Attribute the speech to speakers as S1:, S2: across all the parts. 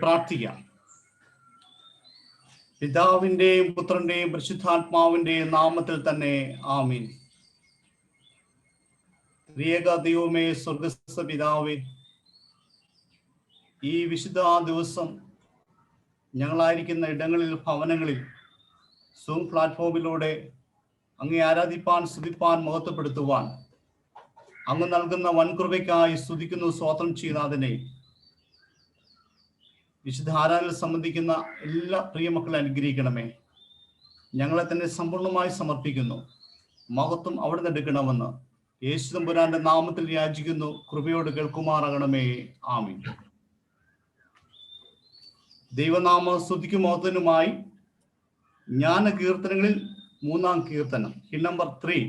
S1: പ്രാർത്ഥിക്കാം. പിതാവിന്റെയും പുത്രന്റെയും പരിശുദ്ധാത്മാവിന്റെയും നാമത്തിൽ തന്നെ ആമീൻ. ത്രിയേക ദൈവമേ, സ്വർഗ്ഗസ്ഥ പിതാവേ, ഈ വിശുദ്ധ ദിവസം ഞങ്ങളായിരിക്കുന്ന ഇടങ്ങളിൽ, ഭവനങ്ങളിൽ, സൂം പ്ലാറ്റ്ഫോമിലൂടെ അങ്ങേ ആരാധിപ്പാൻ, സ്തുതിപ്പാൻ, മഹത്വപ്പെടുത്തുവാൻ അങ്ങ് നൽകുന്ന വൻകൃപയ്ക്കായി സ്തുതിക്കുന്നു, സ്തോത്രം ചെയ്യുന്നതിനെ. വിശുദ്ധ ആരാധനയിൽ സംബന്ധിക്കുന്ന എല്ലാ പ്രിയ മക്കളെ അനുഗ്രഹിക്കണമേ. ഞങ്ങളെ തന്നെ സമ്പൂർണ്ണമായി സമർപ്പിക്കുന്നു. മഹത്വം അവിടെ നിന്ന് എടുക്കണമെന്ന് യേശു തമ്പുരാന്റെ നാമത്തിൽ യാചിക്കുന്നു. കൃപയോട് കേൾക്കുമാറാകണമേ. ആമീൻ. ദൈവനാമ സ്തുതിക്കും മഹത്വനുമായി ജ്ഞാന കീർത്തനങ്ങളിൽ 3-ാം കീർത്തനം, ഹിൽ നമ്പർ 3.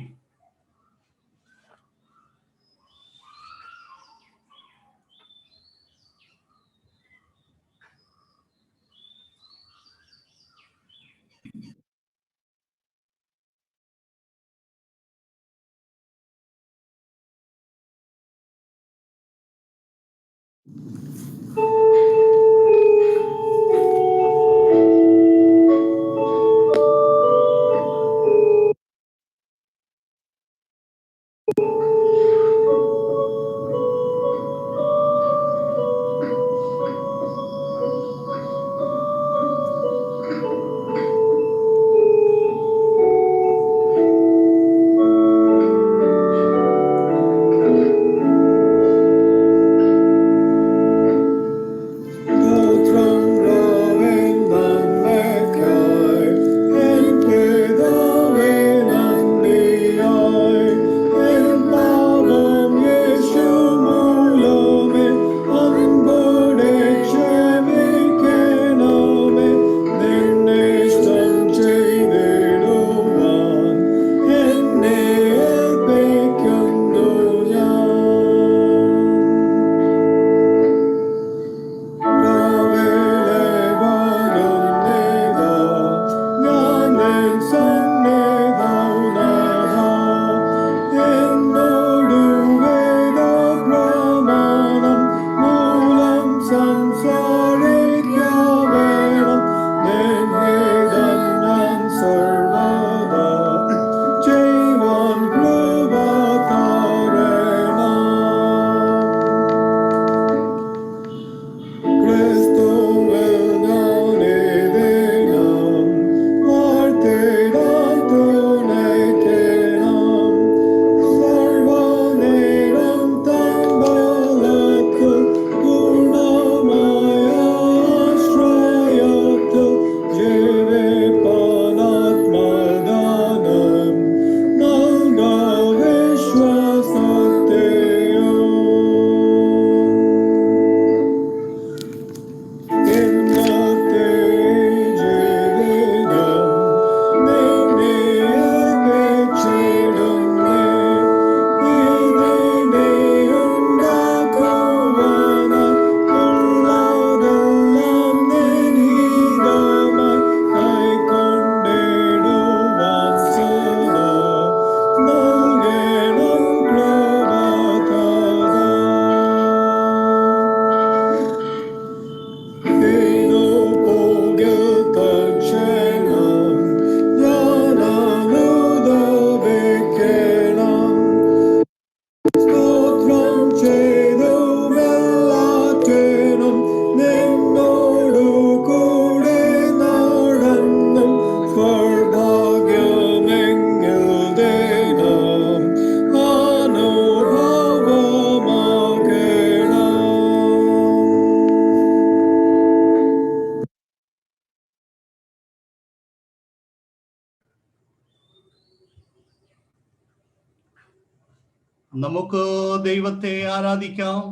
S1: നമുക്ക് ദൈവത്തെ ആരാധിക്കാം.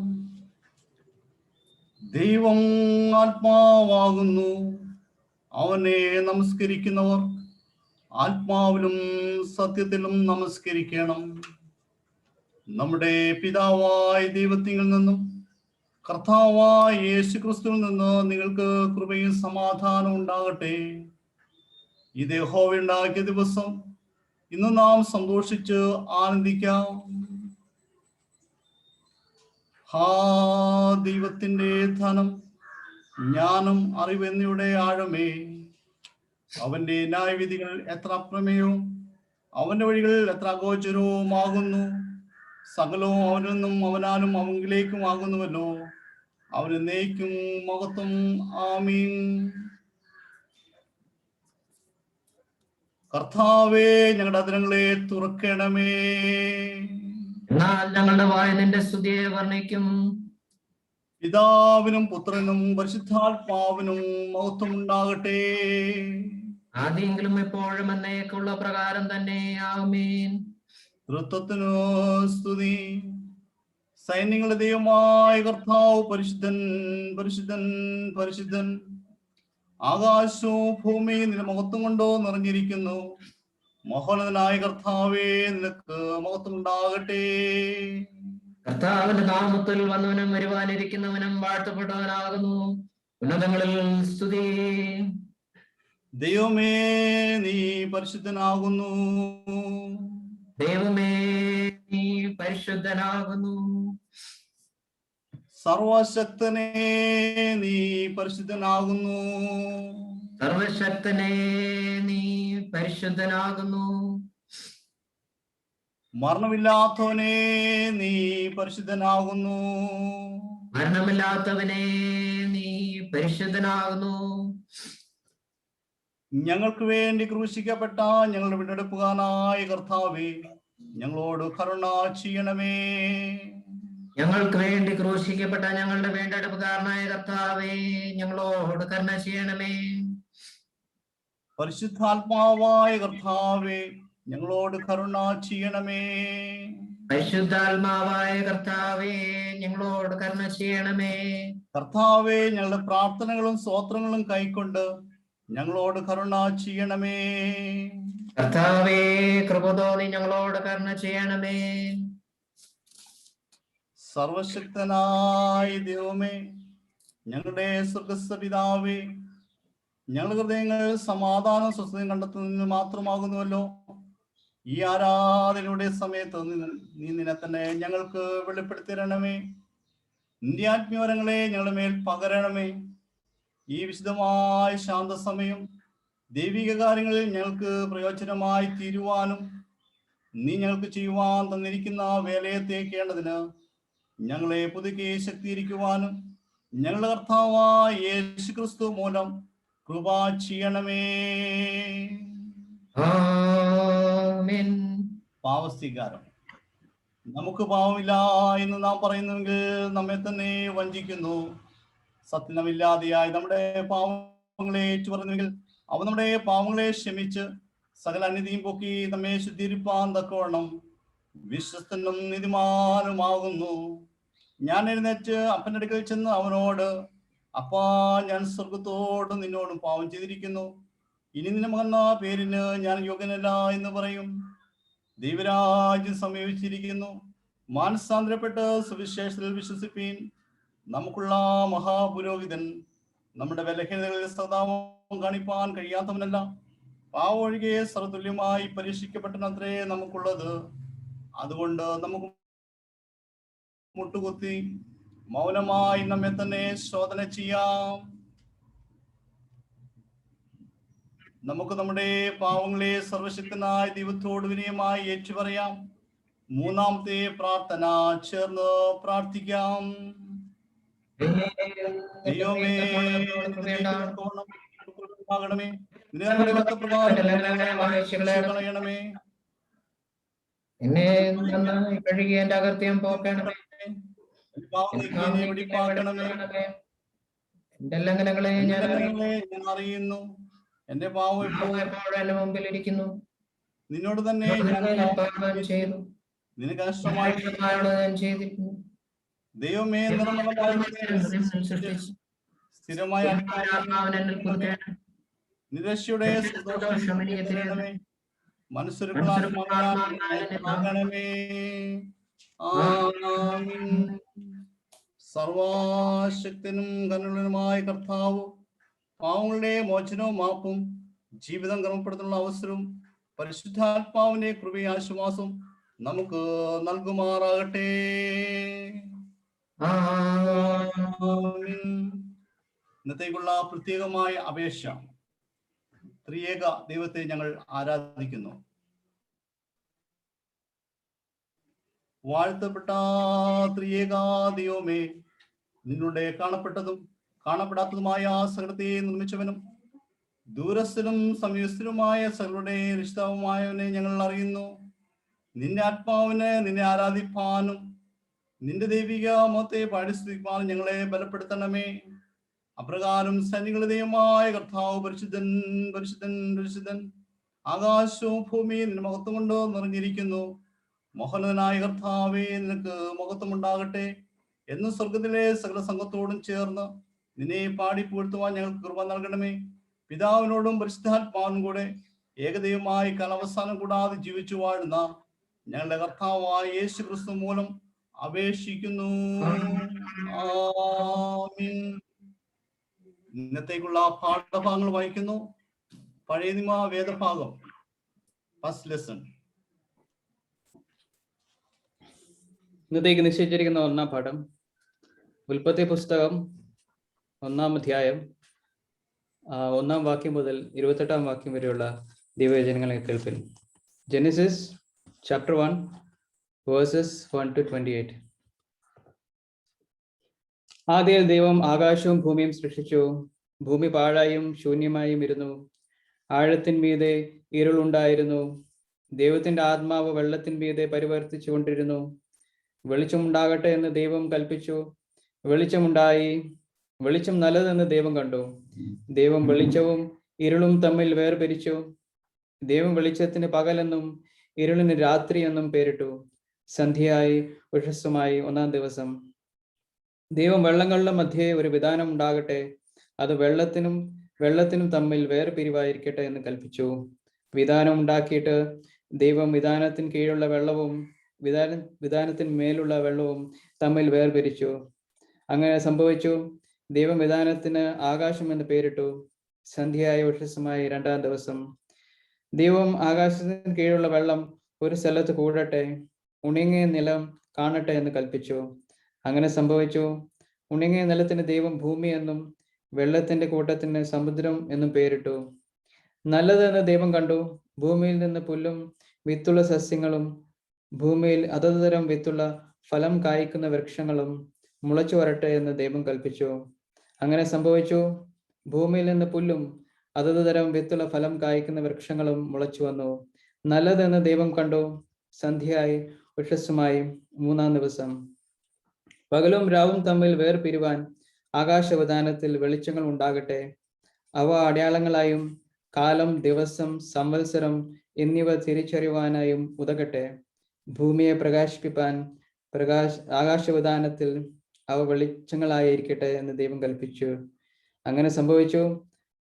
S1: ദൈവം ആത്മാവാകുന്നു. അവനെ നമസ്കരിക്കുന്നവർ ആത്മാവിലും സത്യത്തിലും നമസ്കരിക്കണം. നമ്മുടെ പിതാവായ ദൈവത്തിൽ നിന്നും കർത്താവായ യേശു ക്രിസ്തുവിൽ നിന്ന് നിങ്ങൾക്ക് കൃപയും സമാധാനം ഉണ്ടാകട്ടെ. ഇത് യഹോവ ഉണ്ടാക്കിയ ദിവസം, ഇന്ന് നാം സന്തോഷിച്ച് ആനന്ദിക്കാം. ദൈവത്തിന്റെ ധനം, ജ്ഞാനം, അറിവ് എന്നിവയുടെ ആഴമേ, അവന്റെ ന്യായവിധികൾ എത്ര അപ്രമേയവും അവന്റെ വഴികൾ എത്ര അഗോചരവുമാകുന്നു. സകലവും അവനിൽ നിന്നും അവനാലും അവങ്കിലേക്കും ആകുന്നുവല്ലോ. അവന് എന്നേക്കും മഹത്വം. ആമീൻ. കർത്താവേ, ഞങ്ങളുടെ അധരങ്ങളെ തുറക്കണമേ.
S2: എന്നാൽ ഞങ്ങളുടെ വായ നിന്റെ സ്തുതിയെ വർണ്ണിക്കും.
S1: പിതാവിനും പുത്രനും പരിശുദ്ധാത്മാവിനും മഹത്വം ഉണ്ടാകട്ടെ.
S2: ആദ്യെങ്കിലും എപ്പോഴും എന്നേക്കുള്ള പ്രകാരം തന്നെ. ആമീൻ.
S1: തൃത്വത്തിനു സ്തുതി. സൈന്യങ്ങളുടെ ദൈവമായ കർത്താവ് പരിശുദ്ധൻ, പരിശുദ്ധൻ, പരിശുദ്ധൻ. ആകാശവും ഭൂമിയും നിന്റെ മഹത്വം കൊണ്ടോ നിറഞ്ഞിരിക്കുന്നു. മഹോന്നതനായ കർത്താവേ, നിനക്ക് മഹത്വം ഉണ്ടാകട്ടെ.
S2: കർത്താവിന്റെ നാമത്തിൽ വന്നവനും വരുവാനിരിക്കുന്നവനും വാഴ്ത്തപ്പെട്ടവനാകുന്നു. ഉന്നതങ്ങളിൽ സ്തുതി.
S1: ദൈവമേ, നീ പരിശുദ്ധനാകുന്നു.
S2: ദൈവമേ, നീ പരിശുദ്ധനാകുന്നു.
S1: സർവശക്തനെ, നീ പരിശുദ്ധനാകുന്നു.
S2: സർവശക്തനെ, നീ പരിശുദ്ധനാകുന്നു.
S1: മരണമില്ലാത്തവനെ, നീ പരിശുദ്ധനാകുന്നു.
S2: മരണമില്ലാത്തവനെ, നീ പരിശുദ്ധനാകുന്നു.
S1: ഞങ്ങൾക്ക് വേണ്ടി ക്രൂശിക്കപ്പെട്ട ഞങ്ങളുടെ വീണ്ടെടുപ്പുകാരനായ കർത്താവേ, ഞങ്ങളോട് കരുണ ചെയ്യണമേ.
S2: ഞങ്ങൾക്ക് വേണ്ടി ക്രൂശിക്കപ്പെട്ട ഞങ്ങളുടെ വീണ്ടെടുപ്പുകാരനായ കർത്താവേ, ഞങ്ങളോട് കരുണ ചെയ്യണമേ.
S1: പരിശുദ്ധാത്മാവായ കർത്താവേ, ഞങ്ങളോട് കരുണ ചെയ്യണമേ.
S2: പരിശുദ്ധാത്മാവായ കർത്താവേ, ഞങ്ങളോട് കരുണ ചെയ്യണമേ.
S1: കർത്താവേ, ഞങ്ങളുടെ പ്രാർത്ഥനകളും സ്തോത്രങ്ങളും കൈക്കൊണ്ട് ഞങ്ങളോട് കരുണ ചെയ്യണമേ.
S2: കർത്താവേ, കൃപ തോന്നി ഞങ്ങളോട് കരുണ ചെയ്യണമേ.
S1: സർവശക്തനായ ദൈവമേ, ഞങ്ങളുടെ സ്വർഗ്ഗസ്ഥ പിതാവേ, ഞങ്ങളുടെ ഹൃദയങ്ങൾ സമാധാനം സ്വസ്ഥതയും കണ്ടെത്തുന്നതിന് മാത്രമാകുന്നുവല്ലോ. ഈ ആരാധനയുടെ സമയത്ത് നീ നിന്നെ തന്നെ ഞങ്ങൾക്ക് വെളിപ്പെടുത്തിരണമേ. നിന്റെ ആത്മീയവരങ്ങളെ ഞങ്ങളുടെ മേൽ പകരണമേ. ഈ വിശുദ്ധമായ ശാന്തസമയം ദൈവിക കാര്യങ്ങളിൽ ഞങ്ങൾക്ക് പ്രയോജനമായി തീരുവാനും നീ ഞങ്ങൾക്ക് ചെയ്യുവാൻ തന്നിരിക്കുന്ന വേലയെ തേക്കേണ്ടതിന് ഞങ്ങളെ പുതുക്കി ശക്തീകരിക്കുവാനും ഞങ്ങളുടെ കർത്താവായ യേശുക്രിസ്തു മൂലം കൃപ ചെയ്യണമേ.
S2: ആമേൻ.
S1: പാവസ്ഥീകാരം. നമുക്ക് പാവമില്ല എന്ന് നാം പറയുന്നുവെങ്കിൽ നമ്മെ തന്നെ വഞ്ചിക്കുന്നു. സത്യമില്ലാതെയായി നമ്മുടെ പാവങ്ങളെ ഏറ്റുപറയുന്നെങ്കിൽ അവ നമ്മുടെ പാവങ്ങളെ ക്ഷമിച്ച് സകല അനീതിയും പൊക്കി നമ്മെ ശുദ്ധീകരിപ്പാൻ തക്കവണ്ണം വിശ്വസ്തനും നീതിമാനുമാകുന്നു. ഞാൻ എഴുന്നേറ്റ് അപ്പൻ്റെ അടുക്കൽ ചെന്ന് അവനോട്, അപ്പാ, ഞാൻ സ്വർഗത്തോടും നിന്നോടും പാവം ചെയ്തിരിക്കുന്നു. ഇനി നിന്റെ മകന്ന പേരിന് ഞാൻ യോഗ്യനല്ല എന്ന് പറയും. ദൈവരാജ്യം സമീപിച്ചിരിക്കുന്നു. മാനസാന്തരപ്പെട്ട് സുവിശേഷത്തിൽ വിശ്വസിപ്പീൻ. നമുക്കുള്ള മഹാപുരോഹിതൻ നമ്മുടെ ബലഹീനതകളിൽ സദാവും കാണിപ്പാൻ കഴിയാത്തവനല്ല. പാവൊഴികെ സർവതുല്യമായി പരീക്ഷിക്കപ്പെട്ടനത്രേ നമുക്കുള്ളത്. അതുകൊണ്ട് നമുക്ക് മുട്ടുകുത്തി മൗനമായി നമ്മെ തന്നെ ശോധന ചെയ്യാം. നമുക്ക് നമ്മുടെ പാവങ്ങളെ സർവശക്തനായ ദൈവത്തോട് വിനയമായി ഏറ്റുപറയാം. മൂന്നാമത്തെ പ്രാർത്ഥന ചേർന്ന് പ്രാർത്ഥിക്കാം. ദൈവമേ, ണമേ
S2: എന്നെ നന്നായി കഴുകി എന്റെ അകൃത്യം പോക്കണമേ. എന്റെ ലംഘനങ്ങളെ ഞാൻ
S1: അറിയുന്നു. എന്റെ പാവം
S2: എപ്പോഴും എന്റെ മുമ്പിൽ ഇരിക്കുന്നു.
S1: നിന്നോട് തന്നെ
S2: ചെയ്തു.
S1: നിനക്ക് നഷ്ടമായി
S2: ഞാൻ ചെയ്തിരിക്കുന്നു.
S1: ദൈവമേ, സ്ഥിരമായ നിരശയുടെ മനസ്സൊരുക്കളാകണമേ. സർവശക്തനും കരുണനുമായ കർത്താവ്, പാവങ്ങളുടെ മോചനവും മാപ്പും ജീവിതം ക്രമപ്പെടുത്തുന്ന അവസരവും പരിശുദ്ധാത്മാവിന്റെ കൃപയാശ്വാസം നമുക്ക് നൽകുമാറാകട്ടെ. ഇന്നത്തേക്കുള്ള പ്രത്യേകമായ അപേക്ഷ. ത്രിയേക ദൈവത്തെ ഞങ്ങൾ ആരാധിക്കുന്നു. വാഴ്ത്തപ്പെട്ട ത്രിയേക ദൈവമേ, നിന്നുടെ കാണപ്പെട്ടതും കാണപ്പെടാത്തതുമായ സകലത്തെ നിർമ്മിച്ചവനും ദൂരസ്ഥനും സമീപസ്ഥനുമായ സകലരുടെ രക്ഷിതാവുമായവനെ ഞങ്ങൾ അറിയുന്നു. നിന്റെ ആത്മാവിന് നിന്നെ ആരാധിപ്പാനും നിന്റെ ദൈവിക മതത്തെ പാടിസ്തുതിപ്പാനും ഞങ്ങളെ ബലപ്പെടുത്തണമേ. അപ്രകാരം സൈനികളുടെ ദൈവമായ കർത്താവ് പരിശുദ്ധൻ പരിശുദ്ധൻ പരിശുദ്ധൻ, ആകാശവും ഭൂമിയും നിന്റെ മഹത്വം കൊണ്ട് നിറഞ്ഞിരിക്കുന്നു. മോഹനനായ കർത്താവേ, നിനക്ക് മഹത്വം ഉണ്ടാകട്ടെ എന്ന് സ്വർഗത്തിലെ സകല സംഘത്തോടും ചേർന്ന് നിന്നെ പാടി പൂഴ്ത്തുവാൻ ഞങ്ങൾക്ക് കൃപ നൽകണമേ. പിതാവിനോടും പരിശുദ്ധാത്മാവിനും കൂടെ ഏകദൈവമായി കാലാവസാനം കൂടാതെ ജീവിച്ചു വാഴുന്ന ഞങ്ങളുടെ കർത്താവായ യേശു ക്രിസ്തു മൂലം അപേക്ഷിക്കുന്നു. ആമീൻ. ഇന്നത്തേക്കുള്ള പാഠഭാഗങ്ങൾ വായിക്കുന്നു. പഴയ നിയമ വേദഭാഗം, ഫസ്റ്റ് ലെസൺ.
S3: ഇന്നത്തേക്ക് നിശ്ചയിച്ചിരിക്കുന്ന ഒന്നാം പാഠം ഉൽപ്പത്തി പുസ്തകം 1-ാം അധ്യായം 1-ാം വാക്യം മുതൽ 28-ാം വാക്യം വരെയുള്ള ദൈവവചനങ്ങളെ കേൾപ്പിൻ. Genesis chapter 1 verses 1 to 28. ആദ്യം ദൈവം ആകാശവും ഭൂമിയും സൃഷ്ടിച്ചു. ഭൂമി പാഴായും ശൂന്യമായും ഇരുന്നു. ആഴത്തിന്മീതെ ഇരുളുണ്ടായിരുന്നു. ദൈവത്തിന്റെ ആത്മാവ് വെള്ളത്തിന്മീതെ പരിവർത്തിച്ചു കൊണ്ടിരുന്നു. വെളിച്ചമുണ്ടാകട്ടെ എന്ന് ദൈവം കൽപ്പിച്ചു. വെളിച്ചമുണ്ടായി. വെളിച്ചം നല്ലതെന്ന് ദൈവം കണ്ടു. ദൈവം വെളിച്ചവും ഇരുളും തമ്മിൽ വേർപിരിച്ചു. ദൈവം വെളിച്ചത്തിന് പകലെന്നും ഇരുളിന് രാത്രി എന്നും പേരിട്ടു. സന്ധ്യയായി ഉഷസ്സുമായി 1-ാം ദിവസം. ദൈവം വെള്ളങ്ങളുടെ മധ്യേ ഒരു വിധാനം ഉണ്ടാകട്ടെ, അത് വെള്ളത്തിനും തമ്മിൽ വേർപിരിവായിരിക്കട്ടെ എന്ന് കൽപ്പിച്ചു. വിധാനം ഉണ്ടാക്കിയിട്ട് ദൈവം വിധാനത്തിന് കീഴുള്ള വെള്ളവും വിധാനത്തിന് മേലുള്ള വെള്ളവും തമ്മിൽ വേർപിരിച്ചു. അങ്ങനെ സംഭവിച്ചു. ദൈവം വിധാനത്തിന് ആകാശം എന്ന് പേരിട്ടു. സന്ധ്യയായ ഉഷസ്സുമായി 2-ാം ദിവസം. ദൈവം ആകാശത്തിന് കീഴുള്ള വെള്ളം ഒരു സ്ഥലത്ത് കൂടട്ടെ, ഉണങ്ങിയ നിലം കാണട്ടെ എന്ന് കൽപ്പിച്ചു. അങ്ങനെ സംഭവിച്ചു. ഉണങ്ങിയ നിലത്തിന് ദൈവം ഭൂമി എന്നും വെള്ളത്തിന്റെ കൂട്ടത്തിന് സമുദ്രം എന്നും പേരിട്ടു. നല്ലതെന്ന് ദൈവം കണ്ടു. ഭൂമിയിൽ നിന്ന് പുല്ലും വിത്തുള്ള സസ്യങ്ങളും ഭൂമിയിൽ അതത് തരം വിത്തുള്ള ഫലം കായ്ക്കുന്ന വൃക്ഷങ്ങളും മുളച്ചു വരട്ടെ എന്ന് ദൈവം കൽപ്പിച്ചു. അങ്ങനെ സംഭവിച്ചു. ഭൂമിയിൽ നിന്ന് പുല്ലും അതത് തരം വിത്തുള്ള ഫലം കായ്ക്കുന്ന വൃക്ഷങ്ങളും മുളച്ചു വന്നു. നല്ലതെന്ന് ദൈവം കണ്ടു. സന്ധ്യയായി ഉഷസ്സുമായി 3-ാം ദിവസം. പകലും രാവും തമ്മിൽ വേർപിരിവാൻ ആകാശവിധാനത്തിൽ വെളിച്ചങ്ങൾ ഉണ്ടാകട്ടെ. അവ അടയാളങ്ങളായും കാലം, ദിവസം, സംവത്സരം എന്നിവ തിരിച്ചറിയുവാനായും ഉതകട്ടെ. ഭൂമിയെ പ്രകാശിപ്പിപ്പാൻ ആകാശവിധാനത്തിൽ അവ വെളിച്ചങ്ങളായിരിക്കട്ടെ എന്ന് ദൈവം കൽപ്പിച്ചു. അങ്ങനെ സംഭവിച്ചു.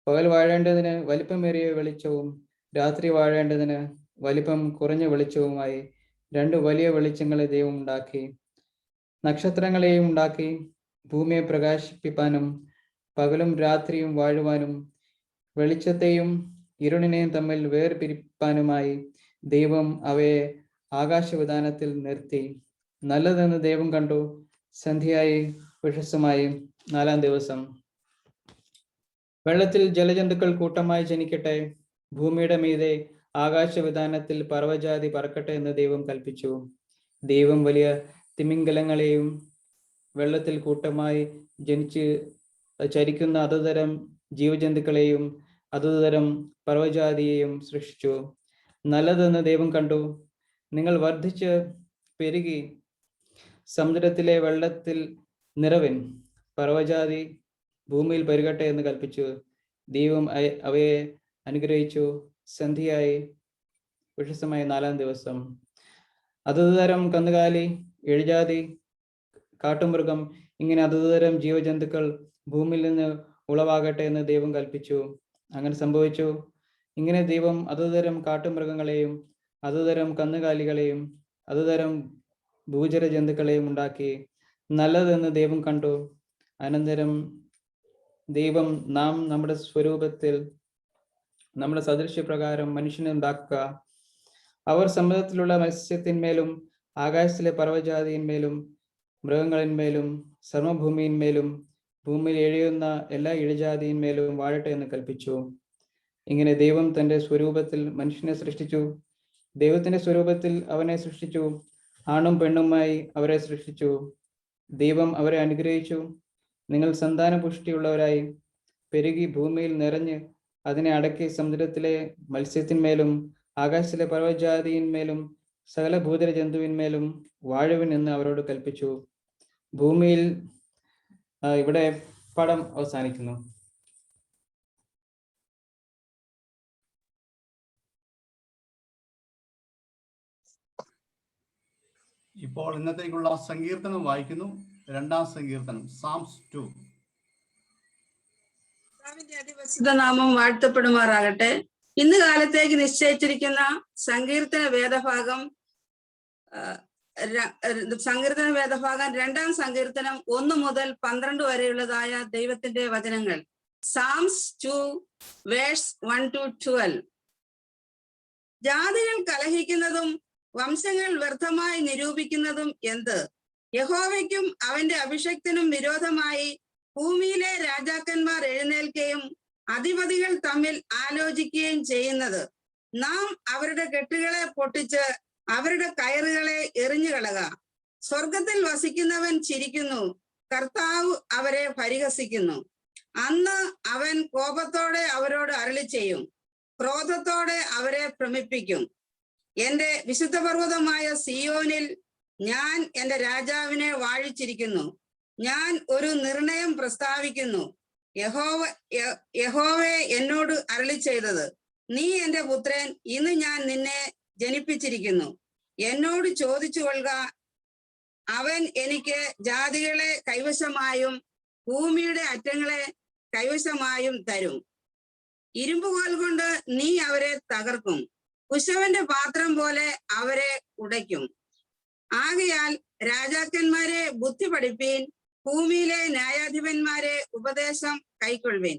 S3: പകൽ വാഴേണ്ടതിന് വലിപ്പമേറിയ വെളിച്ചവും രാത്രി വാഴേണ്ടതിന് വലിപ്പം കുറഞ്ഞ വെളിച്ചവുമായി 2 വലിയ വെളിച്ചങ്ങളെ ദൈവം ഉണ്ടാക്കി. നക്ഷത്രങ്ങളെയും ഉണ്ടാക്കി. ഭൂമിയെ പ്രകാശിപ്പിപ്പാനും പകലും രാത്രിയും വാഴുവാനും വെളിച്ചത്തെയും ഇരുളിനെയും തമ്മിൽ വേർപിരിപ്പാനുമായി ദൈവം അവയെ ആകാശവിധാനത്തിൽ നിർത്തി. നല്ലതെന്ന് ദൈവം കണ്ടു. സന്ധ്യയായി ഉഷസ്സുമായി 4-ാം ദിവസം. വെള്ളത്തിൽ ജലജന്തുക്കൾ കൂട്ടമായി ജനിക്കട്ടെ. ഭൂമിയുടെ മീതെ ആകാശവിധാനത്തിൽ പർവ്വജാതി പറക്കട്ടെ എന്ന് ദൈവം കൽപ്പിച്ചു. ദൈവം വലിയ തിമിംഗലങ്ങളെയും വെള്ളത്തിൽ കൂട്ടമായി ജനിച്ച് ചരിക്കുന്ന അതതരം ജീവജന്തുക്കളെയും അതതരം പർവ്വജാതിയെയും സൃഷ്ടിച്ചു. നല്ലതെന്ന് ദൈവം കണ്ടു. നിങ്ങൾ വർദ്ധിച്ച് പെരുകി സമുദ്രത്തിലെ വെള്ളത്തിൽ നിറവിൻ. പർവ്വജാതി ഭൂമിയിൽ പെരുകട്ടെ എന്ന് കൽപ്പിച്ചു. ദൈവം അവയെ അനുഗ്രഹിച്ചു. സന്ധ്യയായി ഉഷസ്സുമായി 4-ാം ദിവസം. അതത് തരം കന്നുകാലി, എഴുജാതി, കാട്ടുമൃഗം ഇങ്ങനെ അതത് തരം ജീവജന്തുക്കൾ ഭൂമിയിൽ നിന്ന് ഉളവാകട്ടെ എന്ന് ദൈവം കൽപ്പിച്ചു. അങ്ങനെ സംഭവിച്ചു. ഇങ്ങനെ ദൈവം അതത് തരം കാട്ടുമൃഗങ്ങളെയും അതത് തരം കന്നുകാലികളെയും അതത് തരം ഭൂചര ജന്തുക്കളെയും ഉണ്ടാക്കി. നല്ലതെന്ന് ദൈവം കണ്ടു. അനന്തരം ദൈവം നാം നമ്മുടെ സ്വരൂപത്തിൽ നമ്മുടെ സദൃശ്യപ്രകാരം മനുഷ്യനെ ഉണ്ടാക്കുക. അവർ സമുദ്രത്തിലുള്ള മത്സ്യത്തിന്മേലും ആകാശത്തിലെ പർവ്വജാതിന്മേലും മൃഗങ്ങളിന്മേലും സർവ്വഭൂമിയിന്മേലും ഭൂമിയിൽ എഴയുന്ന എല്ലാ ഇഴജാതിന്മേലും വാഴട്ടെ എന്ന് കൽപ്പിച്ചു. ഇങ്ങനെ ദൈവം തന്റെ സ്വരൂപത്തിൽ മനുഷ്യനെ സൃഷ്ടിച്ചു. ദൈവത്തിന്റെ സ്വരൂപത്തിൽ അവനെ സൃഷ്ടിച്ചു, ആണും പെണ്ണുമായി അവരെ സൃഷ്ടിച്ചു. ദൈവം അവരെ അനുഗ്രഹിച്ചു. നിങ്ങൾ സന്താന പുഷ്ടിയുള്ളവരായി പെരുകി ഭൂമിയിൽ നിറഞ്ഞ് അതിനെ അടക്കി സമുദ്രത്തിലെ മത്സ്യത്തിന്മേലും ആകാശത്തിലെ പർവ്വജാതിയിന്മേലും സകല ഭൂതര ജന്തുവിന്മേലും വാഴുവിൻ എന്ന് അവരോട് കൽപ്പിച്ചു. ഭൂമിയിൽ ഇവിടെ പാഠം അവസാനിക്കുന്നു.
S1: ഇപ്പോൾ ഇന്നത്തേക്കുള്ള സങ്കീർത്തനം വായിക്കുന്നു. 2-ാം സങ്കീർത്തനം, സാംസ് 2.
S4: അതിപരിശുദ്ധ നാമം വാഴ്ത്തപ്പെടുമാറാകട്ടെ. ഇന്ന് കാലത്തേക്ക് നിശ്ചയിച്ചിരിക്കുന്ന സങ്കീർത്തന വേദഭാഗം 2-ാം സങ്കീർത്തനം 1 മുതൽ 12 വരെയുള്ളതായ ദൈവത്തിന്റെ വചനങ്ങൾ. സാംസ് 2 വേഴ്സ് 1 to 12. ജാതികൾ കലഹിക്കുന്നതും വംശങ്ങൾ വ്യർത്ഥമായി നിരൂപിക്കുന്നതും എന്ത്? യഹോവയ്ക്കും അവന്റെ അഭിഷക്തനും വിരോധമായി ഭൂമിയിലെ രാജാക്കന്മാർ എഴുന്നേൽക്കുകയും അധിപതികൾ തമ്മിൽ ആലോചിക്കുകയും ചെയ്യുന്നത്. നാം അവരുടെ കെട്ടുകളെ പൊട്ടിച്ച് അവരുടെ കയറുകളെ എറിഞ്ഞുകളക. സ്വർഗത്തിൽ വസിക്കുന്നവൻ ചിരിക്കുന്നു, കർത്താവ് അവരെ പരിഹസിക്കുന്നു. അന്ന് അവൻ കോപത്തോടെ അവരോട് അരുളി ചെയ്യും, ക്രോധത്തോടെ അവരെ ഭ്രമിപ്പിക്കും. എന്റെ വിശുദ്ധ പർവ്വതമായ സിയോനിൽ ഞാൻ എന്റെ രാജാവിനെ വാഴിച്ചിരിക്കുന്നു. ഞാൻ ഒരു നിർണയം പ്രസ്താവിക്കുന്നു. യഹോവേ എന്നോട് അരുളി ചെയ്തത്, നീ എന്റെ പുത്രൻ, ഇന്ന് ഞാൻ നിന്നെ ജനിപ്പിച്ചിരിക്കുന്നു. എന്നോട് ചോദിച്ചു കൊള്ളുക, അവൻ എനിക്ക് ജാതികളെ കൈവശമായും ഭൂമിയുടെ അറ്റങ്ങളെ കൈവശമായും തരും. ഇരുമ്പുകോൽ കൊണ്ട് നീ അവരെ തകർക്കും, കുശവന്റെ പാത്രം പോലെ അവരെ ഉടയ്ക്കും. ആകയാൽ രാജാക്കന്മാരെ ബുദ്ധി പഠിപ്പീൻ, ഭൂമിയിലെ ന്യായാധിപന്മാരെ ഉപദേശം കൈക്കൊള്ളുവീൻ.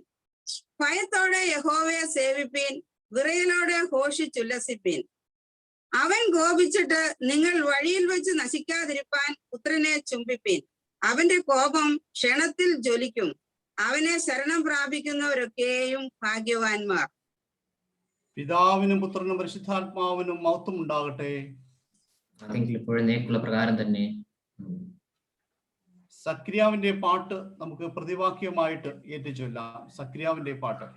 S4: ഭയത്തോടെ യഹോവയെ സേവിപ്പീൻ, വിറയലോടെ ഘോഷിച്ചുല്ലസിപ്പീൻ. അവൻ കോപിച്ചിട്ട് നിങ്ങൾ വഴിയിൽ വെച്ച് നശിക്കാതിരിപ്പാൻ പുത്രനെ ചുംബിപ്പീൻ. അവന്റെ കോപം ക്ഷണത്തിൽ ജ്വലിക്കും. അവനെ ശരണം പ്രാപിക്കുന്നവരൊക്കെയും ഭാഗ്യവാന്മാർ.
S1: പിതാവിനും പുത്രനും പരിശുദ്ധാത്മാവിനും മഹത്വം ഉണ്ടാകട്ടെ.
S2: ഇപ്പോഴേക്കുള്ള പ്രകാരം തന്നെ.
S1: സക്രിയാവിന്റെ പാട്ട് നമുക്ക് പ്രതിവാക്യമായിട്ട് ഏറ്റുചൊല്ലാം. സക്രിയാവിന്റെ പാട്ട്.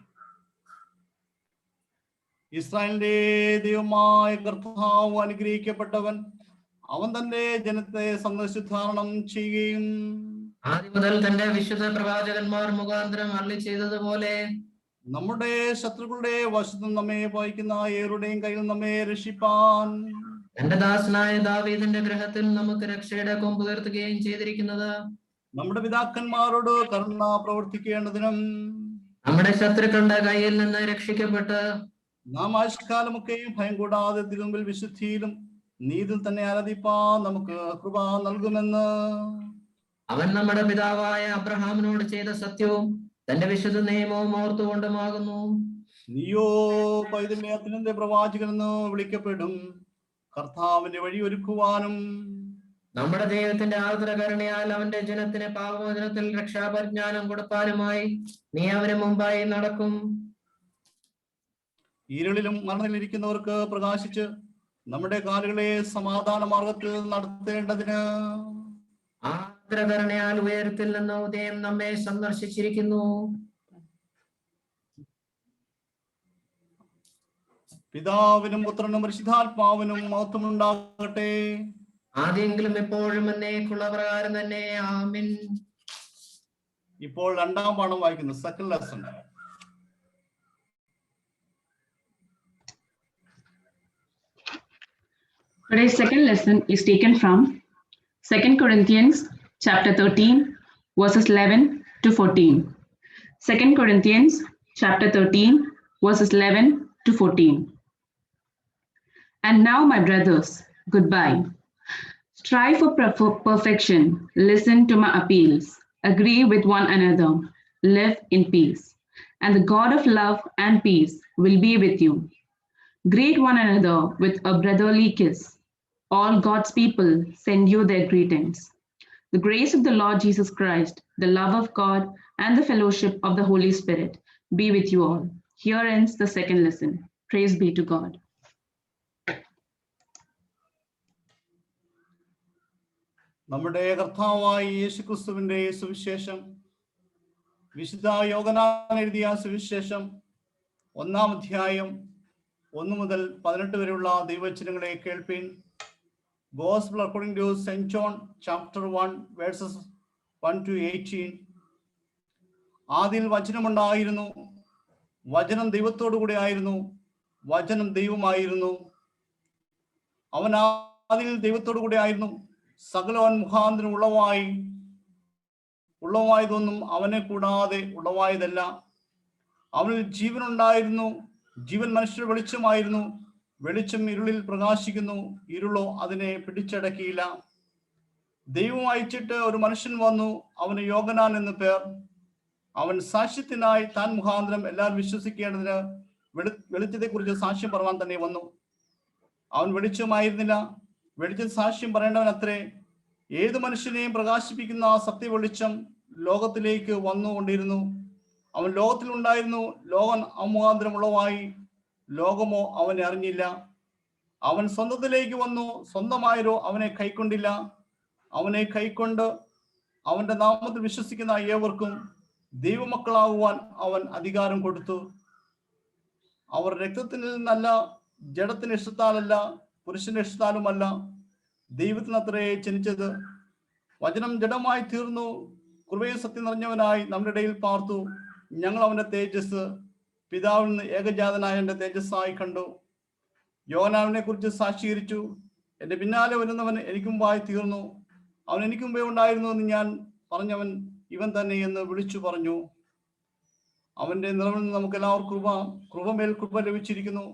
S1: ഇസ്രായേലിന്റെ ദൈവമായ കർത്താവ് അനുഗ്രഹിക്കപ്പെട്ടവൻ, അവൻ തന്റെ ജനത്തെ സന്ദർശിദ്ധാരണം ചെയ്യുകയും
S2: ആദ്യം മുതൽ തന്റെ വിശുദ്ധ പ്രവാചകന്മാർ മുഖാന്തരം അരുളി ചെയ്തതുപോലെ
S1: നമ്മുടെ ശത്രുക്കളുടെ വശത്തും നമ്മെ വഹിക്കുന്ന ഏവരുടെയും കയ്യിൽ നമ്മെ രക്ഷിപ്പാൻ
S2: തന്റെ ദാസനായ ദാവീദിന്റെ ഗൃഹത്തിൽ നമുക്ക് രക്ഷയുടെ കൊമ്പ് ഉയർത്തുകയും ചെയ്തിരിക്കുന്നത്,
S1: നമ്മുടെ പിതാക്കന്മാരോട് കരുണ പ്രവർത്തിക്കേണ്ടതിനും
S2: നമ്മുടെ ശത്രുക്കളുടെ കയ്യിൽ നിന്ന് രക്ഷിക്കപ്പെട്ട്
S1: നാം ആയുഷ്കാലമൊക്കെയും ഭയം കൂടാതെ തിരുമുമ്പിൽ വിശുദ്ധിയിലും നീതിൽ തന്നെ ആരാധിപ്പാൻ നമുക്ക് കൃപ നൽകുമെന്ന്
S2: അവൻ നമ്മുടെ പിതാവായ അബ്രഹാമിനോട് ചെയ്ത സത്യവും തന്റെ വിശുദ്ധ നിയമവും ഓർത്തുകൊണ്ടുമാകുന്നു.
S1: നീയോ പൈതൃകത്തിന്റെ പ്രവാചകനെന്ന് വിളിക്കപ്പെടും, കർത്താവിന്റെ വഴി ഒരുക്കുവാനും
S2: നമ്മുടെ ദൈവത്തിന്റെ ആർദ്ര കരുണയാൽ അവന്റെ ജനത്തിന് പാപമോചനത്തിൽ രക്ഷാപരിജ്ഞാനം കൊടുപ്പാനുമായി നീ അവന് മുമ്പായി നടക്കും.
S1: ഇരുളിലും മരണത്തിലിരിക്കുന്നവർക്ക് പ്രകാശിച്ച് നമ്മുടെ കാലുകളെ സമാധാന മാർഗത്തിൽ നടത്തേണ്ടതിന്
S2: ആർദ്ര കരുണയാൽ ഉയരത്തിൽ നിന്ന് ഉദയം നമ്മെ സന്ദർശിച്ചിരിക്കുന്നു.
S1: പിതാവിനും പുത്രനും പരിശുദ്ധാത്മാവിനും മഹത്വമുണ്ടാകട്ടെ.
S2: ആദ്യെങ്കിലും എപ്പോഴും എന്നേക്കുള്ള പ്രകാരം തന്നെ. ആമേൻ.
S1: ഇപ്പോൾ 2-ാം പാഠം വായിക്കുന്നു. Second lesson.
S5: Today's second lesson is taken from 2 Corinthians chapter 13 verses 11 to 14. 2 Corinthians chapter 13 verses 11 to 14. And now, my brothers, goodbye. Strive for perfection. Listen to my appeals. Agree with one another. Live in peace. and the God of love and peace will be with you. Greet one another with a brotherly kiss. All God's people send you their greetings. The grace of the Lord Jesus Christ, the love of God, and the fellowship of the Holy Spirit be with you all. Here ends the second lesson. Praise be to God.
S1: നമ്മുടെ കർത്താവായ യേശുക്രിസ്തുവിന്റെ സുവിശേഷം വിശുദ്ധ യോഹന്നാൻ എഴുതിയ സുവിശേഷം 1-ാം അധ്യായം 1 മുതൽ 18 വരെയുള്ള ദൈവവചനങ്ങളെ കേൾപ്പീൻ. Gospel according to St. John chapter 1 verses 1 to 18. ആദിയിൽ വചനമുണ്ടായിരുന്നു, വചനം ദൈവത്തോടു കൂടെ ആയിരുന്നു, വചനം ദൈവമായിരുന്നു. അവൻ ആദിയിൽ ദൈവത്തോടു കൂടെ ആയിരുന്നു. സകലവൻ മുഖാന്തരം ഉളവായതൊന്നും അവനെ കൂടാതെ ഉളവായതല്ല. അവനിൽ ജീവനുണ്ടായിരുന്നു, ജീവൻ മനുഷ്യരുടെ വെളിച്ചമായിരുന്നു. വെളിച്ചം ഇരുളിൽ പ്രകാശിക്കുന്നു, ഇരുളോ അതിനെ പിടിച്ചടക്കിയില്ല. ദൈവം അയച്ചിട്ട് ഒരു മനുഷ്യൻ വന്നു, അവന് യോഹന്നാൻ എന്ന് പേർ. അവൻ സാക്ഷ്യത്തിനായി താൻ മുഖാന്തരം എല്ലാവരും വിശ്വസിക്കേണ്ടതിന് വെളിച്ചത്തെക്കുറിച്ച് സാക്ഷ്യം പറയാൻ തന്നെ വന്നു. അവൻ വെളിച്ചമായിരുന്നില്ല, വെളിച്ചം സാക്ഷ്യം പറയേണ്ടവൻ അത്രേ. ഏത് മനുഷ്യനെയും പ്രകാശിപ്പിക്കുന്ന സത്യ വെളിച്ചം ലോകത്തിലേക്ക് വന്നുകൊണ്ടിരുന്നു. അവൻ ലോകത്തിൽ ഉണ്ടായിരുന്നു, ലോകം മുഖാന്തരം ഉളവായി, ലോകമോ അവനെ അറിഞ്ഞില്ല. അവൻ സ്വന്തത്തിലേക്ക് വന്നു, സ്വന്തമായവരോ അവനെ കൈക്കൊണ്ടില്ല. അവനെ കൈക്കൊണ്ട് അവന്റെ നാമത്തിൽ വിശ്വസിക്കുന്ന ഏവർക്കും ദൈവമക്കളാകുവാൻ അവൻ അധികാരം കൊടുത്തു. അവർ രക്തത്തിൽ നിന്നല്ല, ജഡത്തിന് ഇഷ്ടത്താലല്ല, പുരുഷന്റെ ഇഷ്ടത്താലുമല്ല, ദൈവത്തിനത്രേ ജനിച്ചത്. വചനം ജഡമായി തീർന്നു, കൃപയും സത്യം നിറഞ്ഞവനായി നമ്മുടെ ഇടയിൽ പാർത്തു. ഞങ്ങൾ അവന്റെ തേജസ് പിതാവിൽ നിന്ന് ഏകജാതനായ എന്റെ തേജസ്സായി കണ്ടു. യോഹന്നാനെ കുറിച്ച് സാക്ഷീകരിച്ചു. എന്റെ പിന്നാലെ വരുന്നവൻ എനിക്ക് മുമ്പായി തീർന്നു, അവൻ എനിക്ക് മുമ്പേ ഉണ്ടായിരുന്നു എന്ന് ഞാൻ പറഞ്ഞവൻ ഇവൻ തന്നെ എന്ന് വിളിച്ചു പറഞ്ഞു. അവന്റെ നിറവിൽ നിന്ന് നമുക്ക് എല്ലാവർക്കും കൃപമേൽ കൃപ ലഭിച്ചിരിക്കുന്നു.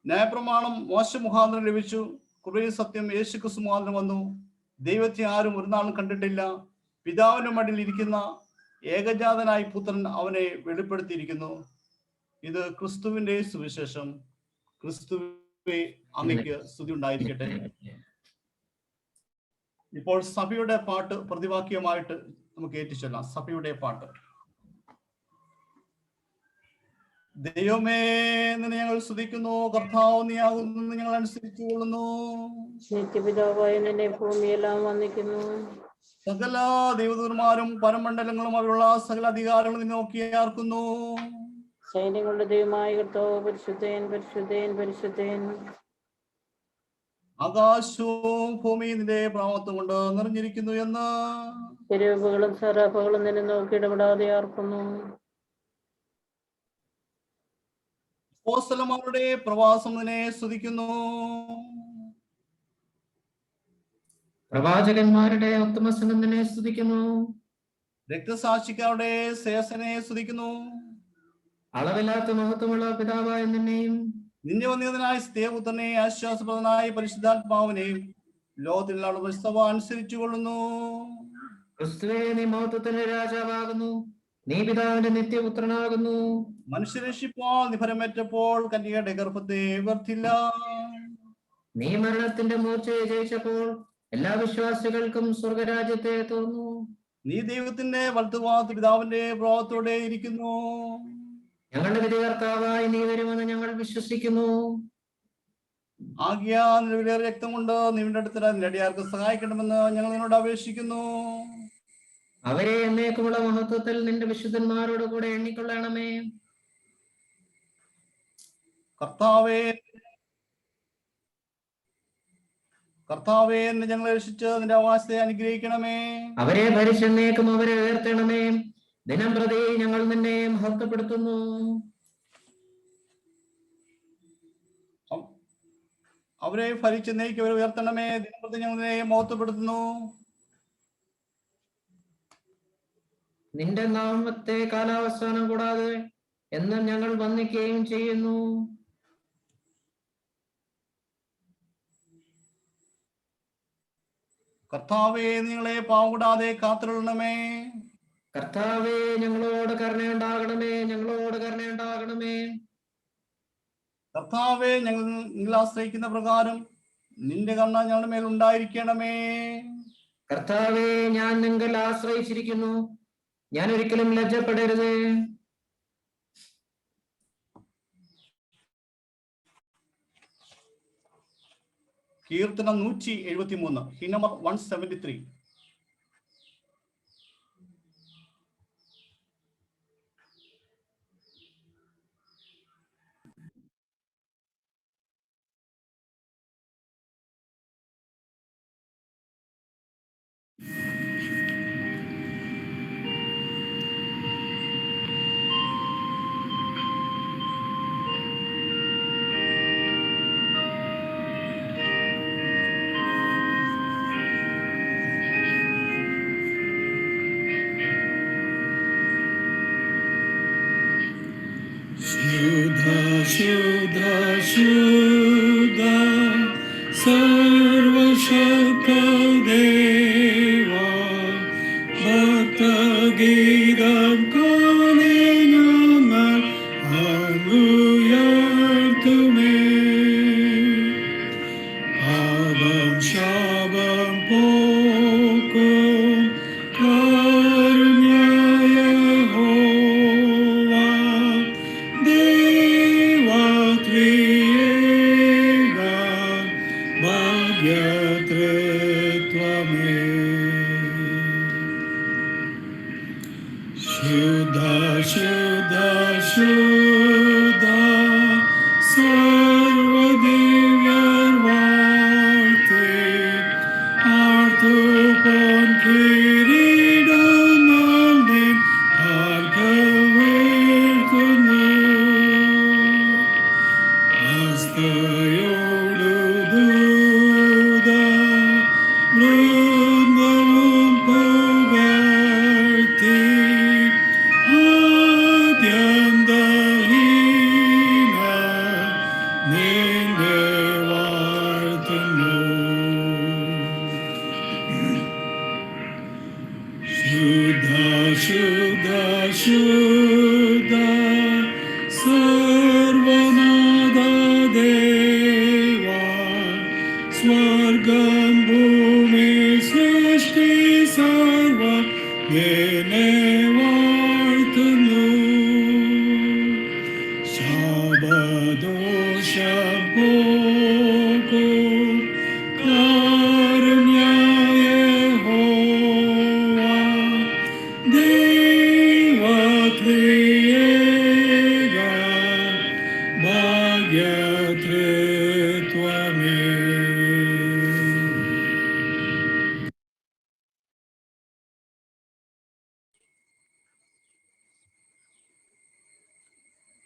S1: ന്യായപ്രമാണം മോശ മുഖാന്തരം ലഭിച്ചു, കൃപയും സത്യം യേശുക്രിസ്തു മുഖാന്തരം വന്നു. ദൈവത്തെ ആരും ഒരു നാളും കണ്ടിട്ടില്ല. പിതാവിന്റെ മടിയിൽ ഇരിക്കുന്ന ഏകജാതനായി പുത്രൻ അവനെ വെളിപ്പെടുത്തിയിരിക്കുന്നു. ഇത് ക്രിസ്തുവിന്റെ സുവിശേഷം. ക്രിസ്തുവേ അങ്ങയ്ക്ക് സ്തുതി ഉണ്ടായിരിക്കട്ടെ. ഇപ്പോൾ സഭയുടെ പാട്ട് പ്രതിവാക്യമായിട്ട് നമുക്ക് ഏറ്റുചൊല്ലാം. സഭയുടെ പാട്ട്. ദൈവമേ നിന്നെ ഞങ്ങൾ സ്തുതിക്കുന്നു, കർത്താവ് നീയാകുന്നു ഞങ്ങൾ അനുസരിച്ചു കൊള്ളുന്നു.
S6: നിത്യപിതാവായ നിന്നെ ഭൂമിയെല്ലാം വന്ദിക്കുന്നു.
S1: സകല ദൈവദൂതന്മാരും പരമണ്ഡലങ്ങളും അവരുള്ള സകല അധികാരങ്ങളും നിന്നെ നോക്കിയാർക്കുന്നു.
S6: സൈന്യങ്ങളുടെ ദൈവമായ കർത്താവ് പരിശുദ്ധൻ പരിശുദ്ധൻ പരിശുദ്ധൻ.
S1: ആകാശവും ഭൂമിയും നിന്റെ പ്രാമത്വം കൊണ്ട് നിറഞ്ഞിരിക്കുന്നു എന്ന്
S6: കെരൂബുകളും സെറാഫുകളും നിന്നെ നോക്കി ഇടപെടാതെ ആർക്കുന്നു.
S1: അപ്പോസ്തലന്മാരുടെ പ്രവാസം നിന്നെ സ്തുതിക്കുന്നു.
S2: പ്രവാചകന്മാരുടെ ഉത്തമസംഘം നിന്നെ സ്തുതിക്കുന്നു.
S1: രക്തസാക്ഷിക്കാരുടെ ശേഷനെ സ്തുതിക്കുന്നു.
S2: അളവില്ലാത്ത മഹത്വമുള്ള പിതാവായ നിന്നെയും
S1: നിന്നെ വന്നിയതിനായ സ്നേഹപുത്രനെ ആശ്വാസപ്രദനായ പരിശുദ്ധാത്മാവിനെയും ലോകത്തിലുള്ള സഭ അനുസരിച്ചു കൊള്ളുന്നു.
S2: ക്രിസ്തുവേ നീ മഹത്വത്തിന്റെ രാജാവാകുന്നു, നീ പിതാവിന്റെ നിത്യപുത്രനാകുന്നു.
S1: മനുഷ്യരക്ഷിപ്പോൾ നിഫരമേറ്റപ്പോൾ കന്യകയുടെ ഗർഭത്തെ വർത്തില്ല.
S2: നീ മരണത്തിന്റെ മൂർച്ചയെ ജയിച്ചപ്പോൾ എല്ലാ വിശ്വാസികൾക്കും സ്വർഗരാജ്യത്തെ തുറന്നു.
S1: നീ ദൈവത്തിന്റെ വലത്തുഭാഗത്ത് പിതാവിന്റെ പ്രഭാവത്തോടെ ഇരിക്കുന്നു.
S2: ഞങ്ങളുടെ വിധികർത്താവായി നീ വരുമെന്ന് ഞങ്ങൾ വിശ്വസിക്കുന്നു.
S1: ആകയാൽ നിലവിലേറെ രക്തം കൊണ്ട് നിന്റെ അടുത്ത് നിലടിയാർക്ക് സഹായിക്കണമെന്ന് ഞങ്ങൾ നിന്നോട് അപേക്ഷിക്കുന്നു.
S2: അവരെ എന്നേക്കുമുള്ള മഹത്വത്തിൽ നിന്റെ വിശുദ്ധന്മാരോട് കൂടെ എണ്ണിക്കൊള്ളണമേ.
S1: കർത്താവേ എന്ന് ഞങ്ങളെ രക്ഷിച്ച് നിന്റെ അവകാശത്തെ അനുഗ്രഹിക്കണമേ.
S2: അവരെ ഭരിച്ചെന്നേക്കും അവരെ ഉയർത്തണമേ. ദിനം പ്രതി ഞങ്ങൾ നിന്നെ മഹത്വപ്പെടുത്തുന്നു.
S1: അവരെ ഭരിച്ചെന്നേക്കും അവരെ ഉയർത്തണമേ. ദിനം പ്രതി ഞങ്ങൾ നിന്നെ മഹത്വപ്പെടുത്തുന്നു.
S2: നിന്റെ നാമത്തെ കാലാവസാനം കൂടാതെ എന്നും ഞങ്ങൾ വന്ദിക്കുകയും ചെയ്യുന്നു.
S1: കർത്താവേ നിങ്ങളെ പാവം കൂടാതെ കാത്തുകൊള്ളണമേ.
S2: കർത്താവേ ഞങ്ങളോട് കരുണയുണ്ടാകണമേ, ഞങ്ങളോട് കരുണയുണ്ടാകണമേ.
S1: കർത്താവെ, നിങ്ങൾ ആശ്രയിക്കുന്ന പ്രകാരം നിന്റെ കരുണ ഞങ്ങളുടെ മേൽ ഉണ്ടായിരിക്കണമേ.
S2: കർത്താവേ, ഞാൻ നിങ്ങൾ ആശ്രയിച്ചിരിക്കുന്നു, ഞാൻ ഒരിക്കലും ലജ്ജപ്പെടരുത്.
S1: കീർത്തനം 173, ഹിൻ നമ്പർ 173.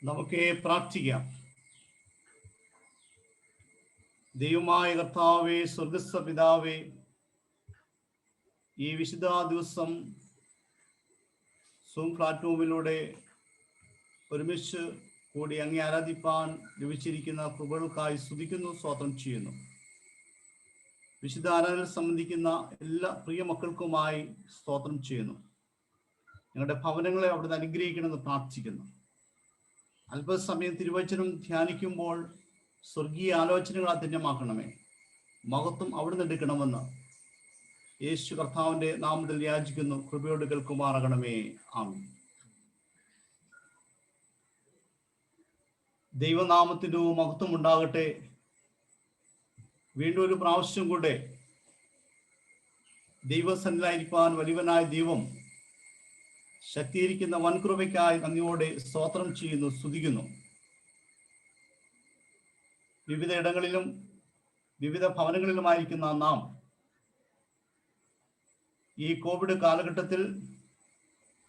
S1: നമുക്ക് പ്രാർത്ഥിക്കാം. ദൈവമായ കർത്താവേ, സ്വർഗസ്ഥ പിതാവേ, ഈ വിശുദ്ധ ദിവസം സൂം പ്ലാറ്റ്ഫോമിലൂടെ ഒരുമിച്ച് കൂടി അങ്ങേ ആരാധിപ്പാൻ ലഭിച്ചിരിക്കുന്ന കൃപകൾക്കായി സ്തുതിക്കുന്നു, സ്തോത്രം ചെയ്യുന്നു. വിശുദ്ധ ആരാധന സംബന്ധിക്കുന്ന എല്ലാ പ്രിയ മക്കൾക്കുമായി സ്തോത്രം ചെയ്യുന്നു. ഞങ്ങളുടെ ഭവനങ്ങളെ അവിടുന്ന് അനുഗ്രഹിക്കണമെന്ന് പ്രാർത്ഥിക്കുന്നു. അല്പസമയം തിരുവചനം ധ്യാനിക്കുമ്പോൾ സ്വർഗീയ ആലോചനകൾ അധന്യമാക്കണമേ. മഹത്വം അവിടുന്ന് എടുക്കണമെന്ന് യേശു കർത്താവിന്റെ നാമത്തിൽ യാചിക്കുന്നു. കൃപയോട് കേൾക്കുമാറാകണമേ. ആമേൻ. ദൈവനാമത്തിൻ്റെ മഹത്വം ഉണ്ടാകട്ടെ. വീണ്ടും ഒരു പ്രാവശ്യം കൂടെ ദൈവസന്നിധിയിലായിരിക്കാൻ വലിയവനായ ദൈവം ശക്തീകരിക്കുന്ന വൻകൃപയ്ക്കായി നന്ദിയോടെ സ്തോത്രം ചെയ്യുന്നു, സ്തുതിക്കുന്നു. വിവിധ ഇടങ്ങളിലും വിവിധ ഭവനങ്ങളിലുമായിരിക്കുന്ന നാം ഈ കോവിഡ് കാലഘട്ടത്തിൽ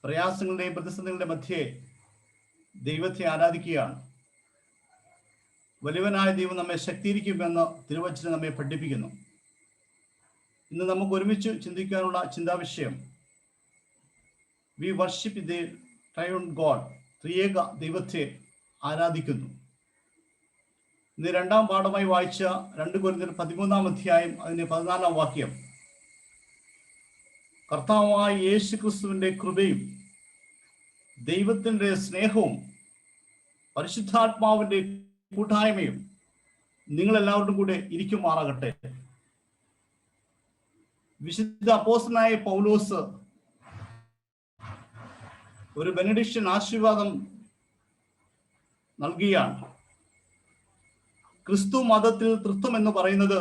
S1: പ്രയാസങ്ങളുടെയും പ്രതിസന്ധികളുടെ മധ്യേ ദൈവത്തെ ആരാധിക്കുകയാണ്. വലിയവനായ ദൈവം നമ്മെ ശക്തീകരിക്കുമെന്ന് തിരുവചനം നമ്മെ പഠിപ്പിക്കുന്നു. ഇന്ന് നമുക്ക് ഒരുമിച്ച് ചിന്തിക്കാനുള്ള ചിന്താവിഷയം, we worship the triune God, ത്രിയേക ദൈവത്തെ ആരാധിക്കുന്നു. ഇന്ന് രണ്ടാം പാഠമായി വായിച്ച 2 കൊരിന്ത്യർ 13-ാം അധ്യായം അതിന്റെ 14-ാം വാക്യം, കർത്താവായ യേശു ക്രിസ്തുവിന്റെ കൃപയും ദൈവത്തിന്റെ സ്നേഹവും പരിശുദ്ധാത്മാവിന്റെ കൂട്ടായ്മയും നിങ്ങളെല്ലാവരുടെ കൂടെ ഇരിക്കുമാറാകട്ടെ. വിശുദ്ധ അപ്പോസ്തലനായ പൗലോസ് ഒരു ബെനഡിക്ഷൻ ആശീർവാദം നൽകിയാണ്. ക്രിസ്തു മതത്തിൽ തൃത്വം എന്ന് പറയുന്നത്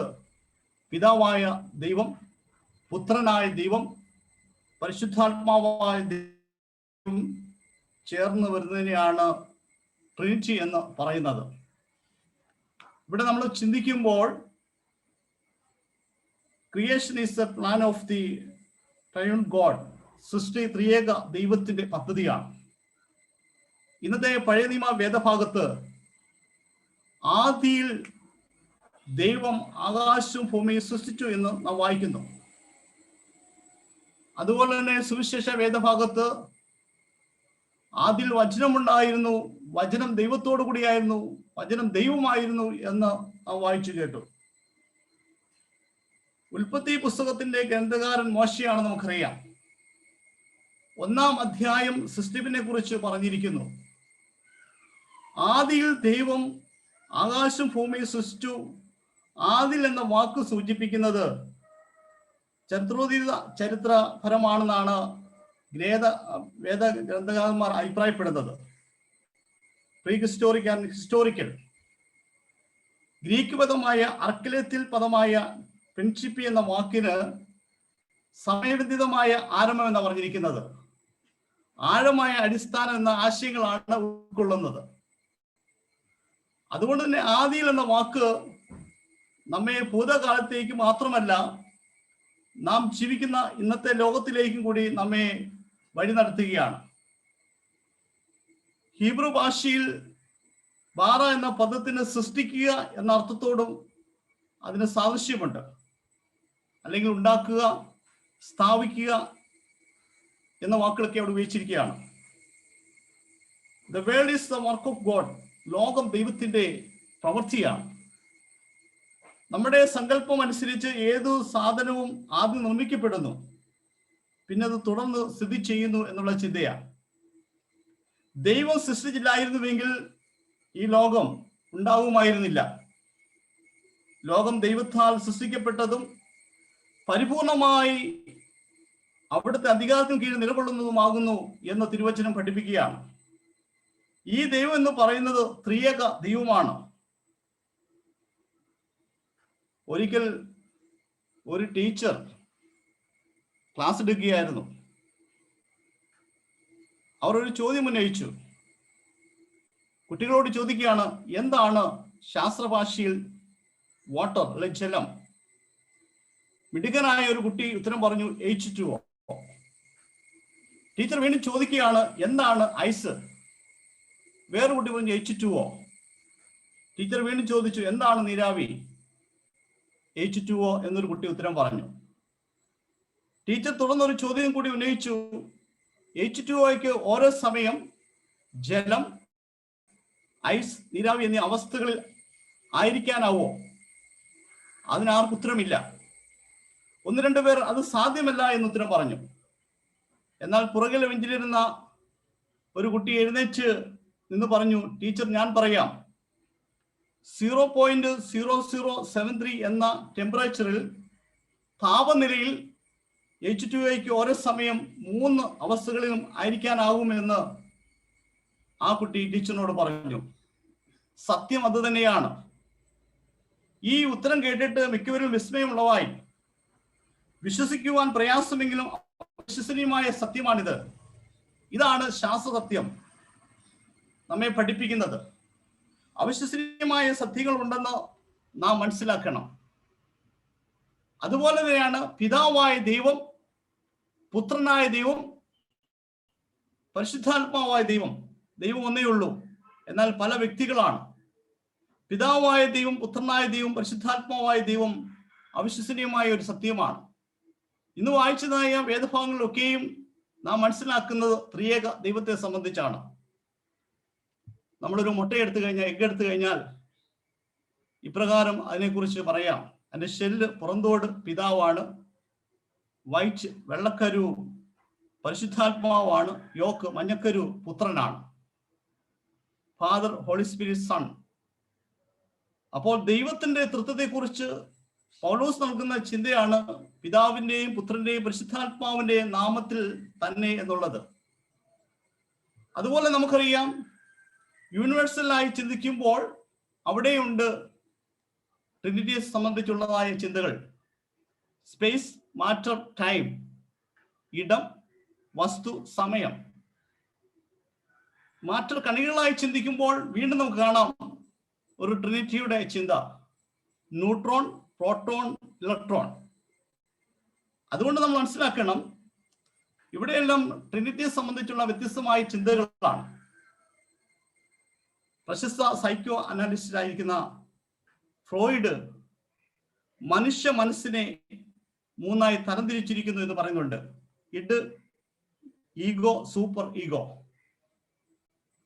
S1: പിതാവായ ദൈവം, പുത്രനായ ദൈവം, പരിശുദ്ധാത്മാവായ ദൈവം ചേർന്ന് വരുന്നതിനെയാണ് ട്രിനിറ്റി എന്ന് പറയുന്നത്. ഇവിടെ നമ്മൾ ചിന്തിക്കുമ്പോൾ creation is A plan of the triune God. സൃഷ്ടി ത്രിയേക ദൈവത്തിന്റെ പദ്ധതിയാണ്. ഇന്നത്തെ പഴയ നിയമ വേദഭാഗത്ത് ആദിയിൽ ദൈവം ആകാശവും ഭൂമിയും സൃഷ്ടിച്ചു എന്ന് നാം വായിക്കുന്നു. അതുപോലെ തന്നെ സുവിശേഷ വേദഭാഗത്ത് ആദിയിൽ വചനമുണ്ടായിരുന്നു, വചനം ദൈവത്തോടു കൂടിയായിരുന്നു, വചനം ദൈവമായിരുന്നു എന്ന് നാം വായിച്ചു കേട്ടു. ഉൽപ്പത്തി പുസ്തകത്തിന്റെ ഗ്രന്ഥകാരൻ മോശയാണ് നമുക്കറിയാം. 1-ാം അധ്യായം സൃഷ്ടിപ്പിനെ കുറിച്ച് പറഞ്ഞിരിക്കുന്നു. ആദിയിൽ ദൈവം ആകാശം ഭൂമിയെ സൃഷ്ടിച്ചു. ആദിൽ എന്ന വാക്ക് സൂചിപ്പിക്കുന്നത് ചരിത്രപരമാണെന്നാണ് വേദ ഗ്രന്ഥകാരന്മാർ അഭിപ്രായപ്പെടുന്നത്. Pre historic and historical. Greek പദമായ അർക്കലേത്തിൽ പദമായ പ്രിൻസിപ്പി എന്ന വാക്കിന് സമയബന്ധിതമായ ആരംഭം എന്ന് പറഞ്ഞിരിക്കുന്നത്. ആഴമായ അടിസ്ഥാനം എന്ന ആശയങ്ങളാണ് ഉൾക്കൊള്ളുന്നത്. അതുകൊണ്ട് തന്നെ ആദിയിൽ എന്ന വാക്ക് നമ്മെ ഭൂതകാലത്തേക്ക് മാത്രമല്ല, നാം ജീവിക്കുന്ന ഇന്നത്തെ ലോകത്തിലേക്കും കൂടി നമ്മെ വഴി നടത്തുകയാണ്. ഹീബ്രു ഭാഷയിൽ ബാറ എന്ന പദത്തിന് സൃഷ്ടിക്കുക എന്ന അർത്ഥത്തോടും അതിന് സാദൃശ്യമുണ്ട്. അല്ലെങ്കിൽ ഉണ്ടാക്കുക, സ്ഥാപിക്കുക എന്ന വാക്കുകളൊക്കെ അവിടെ ഉപയോഗിച്ചിരിക്കുകയാണ്. The world is the work of God. ലോകം ദൈവത്തിന്റെ പ്രവൃത്തിയാണ്. നമ്മുടെ സങ്കല്പം അനുസരിച്ച് ഏതു സാധനവും ആദ്യം നിർമ്മിക്കപ്പെടുന്നു, പിന്നെ അത് തുടർന്ന് സ്ഥിതി ചെയ്യുന്നു എന്നുള്ള ചിന്തയാണ്. ദൈവം സൃഷ്ടിച്ചില്ലായിരുന്നുവെങ്കിൽ ഈ ലോകം ഉണ്ടാവുമായിരുന്നില്ല. ലോകം ദൈവത്താൽ സൃഷ്ടിക്കപ്പെട്ടതും പരിപൂർണമായി അവിടുത്തെ അധികാരത്തിന് കീഴിൽ നിലകൊള്ളുന്നതുമാകുന്നു എന്ന് തിരുവചനം പഠിപ്പിക്കുകയാണ്. ഈ ദൈവം എന്ന് പറയുന്നത് ത്രിയേക ദൈവമാണ്. ഒരിക്കൽ ഒരു ടീച്ചർ ക്ലാസ് എടുക്കുകയായിരുന്നു. അവർ ഒരു ചോദ്യം ഉന്നയിച്ചു. കുട്ടികളോട് ചോദിക്കുകയാണ്, എന്താണ് ശാസ്ത്രഭാഷയിൽ വാട്ടർ അല്ലെ ജലം? മിടുക്കനായ ഒരു കുട്ടി ഉത്തരം പറഞ്ഞു, H2O. ടീച്ചർ വീണ്ടും ചോദിക്കുകയാണ്, എന്താണ് ഐസ്? വേറെ കുട്ടി പറഞ്ഞു H2O. ടീച്ചർ വീണ്ടും ചോദിച്ചു, എന്താണ് നീരാവി? H2O എന്നൊരു കുട്ടി ഉത്തരം പറഞ്ഞു. ടീച്ചർ തുടർന്നൊരു ചോദ്യം കൂടി ഉന്നയിച്ചു. H2Oയ്ക്ക് ഓരോ സമയം ജലം, ഐസ്, നീരാവി എന്നീ അവസ്ഥകളിൽ ആയിരിക്കാനാവോ? അതിനാർക്കും ഉത്തരമില്ല. 1-2 പേർ അത് സാധ്യമല്ല എന്ന് ഉത്തരം പറഞ്ഞു. എന്നാൽ പുറകിൽ വെഞ്ചിലിരുന്ന ഒരു കുട്ടി എഴുന്നേറ്റ് നിന്ന് പറഞ്ഞു, ടീച്ചർ ഞാൻ പറയാം, 0.0073 എന്ന ടെമ്പറേച്ചറിൽ താപനിലയിൽ H2Oയ്ക്ക് ഓരോ സമയം 3 അവസ്ഥകളിലും ആയിരിക്കാനാകുമെന്ന് ആ കുട്ടി ടീച്ചറിനോട് പറഞ്ഞു. സത്യം അത് തന്നെയാണ്. ഈ ഉത്തരം കേട്ടിട്ട് മിക്കവരും വിസ്മയമുള്ളവായി. വിശ്വസിക്കുവാൻ പ്രയാസമെങ്കിലും വിശ്വസനീയമായ സത്യമാണിത്. ഇതാണ് ശാസ്ത്രസത്യം നമ്മെ പഠിപ്പിക്കുന്നത്. അവിശ്വസനീയമായ സത്യങ്ങൾ ഉണ്ടെന്ന് നാം മനസ്സിലാക്കണം. അതുപോലെ തന്നെയാണ് പിതാവായ ദൈവം, പുത്രനായ ദൈവം, പരിശുദ്ധാത്മാവായ ദൈവം. ദൈവം ഒന്നേ ഉള്ളൂ, എന്നാൽ പല വ്യക്തികളാണ്. പിതാവായ ദൈവം, പുത്രനായ ദൈവം, പരിശുദ്ധാത്മാവായ ദൈവം അവിശ്വസനീയമായ ഒരു സത്യമാണ്. ഇന്ന് വായിച്ചതായ വേദഭാഗങ്ങളിലൊക്കെയും നാം മനസ്സിലാക്കുന്നത് ത്രിയേക ദൈവത്തെ സംബന്ധിച്ചാണ്. നമ്മളൊരു മുട്ട എടുത്തു കഴിഞ്ഞാൽ, എഗ് എടുത്തു കഴിഞ്ഞാൽ ഇപ്രകാരം അതിനെക്കുറിച്ച് പറയാം. അതിന്റെ ഷെല്ല്, പുറന്തോട് പിതാവാണ്, വൈറ്റ് വെള്ളക്കരു പരിശുദ്ധാത്മാവാണ്, യോക്ക് മഞ്ഞക്കരു പുത്രനാണ്, ഫാദർ ഹോളി സ്പിരിറ്റ് സൺ. അപ്പോൾ ദൈവത്തിന്റെ തൃത്വത്തെക്കുറിച്ച് പൗലോസ് നൽകുന്ന ചിന്തയാണ് പിതാവിന്റെയും പുത്രന്റെയും പരിശുദ്ധാത്മാവിന്റെയും നാമത്തിൽ തന്നെ എന്നുള്ളത്. അതുപോലെ നമുക്കറിയാം, യൂണിവേഴ്സലായി ചിന്തിക്കുമ്പോൾ അവിടെയുണ്ട് ട്രിനിറ്റിയെ സംബന്ധിച്ചുള്ളതായ ചിന്തകൾ. സ്പേസ്, മാറ്റർ, ടൈം, ഇടം, വസ്തു, സമയം. മാറ്റർ കണികളായി ചിന്തിക്കുമ്പോൾ വീണ്ടും നമുക്ക് കാണാം ഒരു ട്രിനിറ്റിയുടെ ചിന്ത: ന്യൂട്രോൺ, പ്രോട്ടോൺ, ഇലക്ട്രോൺ. അതുകൊണ്ട് നമ്മൾ മനസ്സിലാക്കണം, ഇവിടെയെല്ലാം ട്രിനിറ്റിയെ സംബന്ധിച്ചുള്ള വ്യത്യസ്തമായ ചിന്തകളാണ്. പ്രശസ്ത സൈക്കോ അനാലിസ്റ്റ് ആയിരിക്കുന്ന ഫ്രോയിഡ് മനുഷ്യ മനസ്സിനെ മൂന്നായി തരംതിരിച്ചിരിക്കുന്നു എന്ന് പറയുന്നുണ്ട്: ഇഡ്, ഈഗോ, സൂപ്പർ ഈഗോ.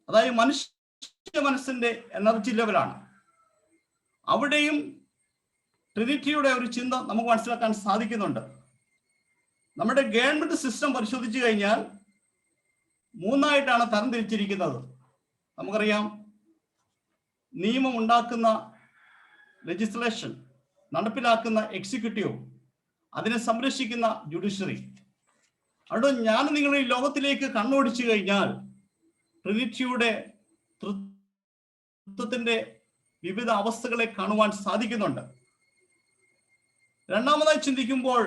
S1: അതായത് മനുഷ്യ മനസ്സിന്റെ എനർജി ലെവലാണ്. അവിടെയും ട്രിനിറ്റിയുടെ ഒരു ചിന്ത നമുക്ക് മനസ്സിലാക്കാൻ സാധിക്കുന്നുണ്ട്. നമ്മുടെ ഗവൺമെന്റ് സിസ്റ്റം പരിശോധിച്ചു കഴിഞ്ഞാൽ മൂന്നായിട്ടാണ് തരംതിരിച്ചിരിക്കുന്നത്. നമുക്കറിയാം, നിയമം ഉണ്ടാക്കുന്ന ലെജിസ്ലേഷൻ, നടപ്പിലാക്കുന്ന എക്സിക്യൂട്ടീവ്, അതിനെ സംരക്ഷിക്കുന്ന ജുഡീഷ്യറി. അതുകൊണ്ട് ഞാൻ നിങ്ങൾ ഈ ലോകത്തിലേക്ക് കണ്ണോടിച്ചു കഴിഞ്ഞാൽ ട്രിനിറ്റിയുടെ തൃത്വത്തിന്റെ വിവിധ അവസ്ഥകളെ കാണുവാൻ സാധിക്കുന്നുണ്ട്. രണ്ടാമതായി ചിന്തിക്കുമ്പോൾ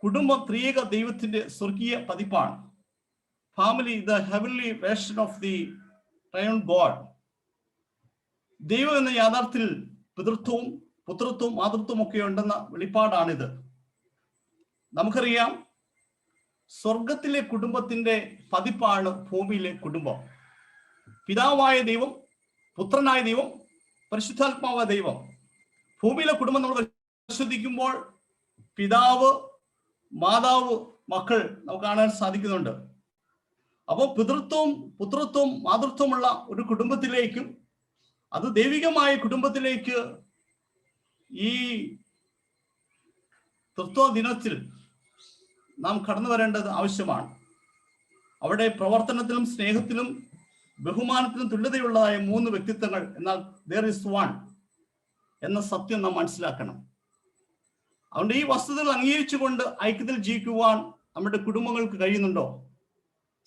S1: കുടുംബം ത്രിയേക ദൈവത്തിന്റെ സ്വർഗീയ പതിപ്പാണ്. Family, the heavenly version of the triune God. ദൈവം എന്ന യാഥാർത്ഥ്യത്തിൽ പിതൃത്വവും പുത്രത്വവും മാതൃത്വവും ഒക്കെ ഉണ്ടെന്ന വെളിപ്പാടാണിത്. നമുക്കറിയാം, സ്വർഗത്തിലെ കുടുംബത്തിന്റെ പതിപ്പാണ് ഭൂമിയിലെ കുടുംബം. പിതാവായ ദൈവം, പുത്രനായ ദൈവം, പരിശുദ്ധാത്മാവായ ദൈവം. ഭൂമിയിലെ കുടുംബം നമ്മൾ പരിശോധിക്കുമ്പോൾ പിതാവ്, മാതാവ്, മക്കൾ നമുക്ക് കാണാൻ സാധിക്കുന്നുണ്ട്. അപ്പോൾ പിതൃത്വവും പുത്രത്വവും മാതൃത്വമുള്ള ഒരു കുടുംബത്തിലേക്കും അത് ദൈവികമായ കുടുംബത്തിലേക്ക് ഈ തൃത്വ ദിനത്തിൽ നാം കടന്നു വരേണ്ടത് ആവശ്യമാണ്. അവിടെ പ്രവർത്തനത്തിലും സ്നേഹത്തിലും ബഹുമാനത്തിലും തുല്യതയുള്ളതായ മൂന്ന് വ്യക്തിത്വങ്ങൾ, എന്നാൽ there is one എന്ന സത്യം നാം മനസ്സിലാക്കണം. അതുകൊണ്ട് ഈ വസ്തുതകൾ അംഗീകരിച്ചുകൊണ്ട് ഐക്യത്തിൽ ജീവിക്കുവാൻ നമ്മുടെ കുടുംബങ്ങൾക്ക് കഴിയുന്നുണ്ടോ,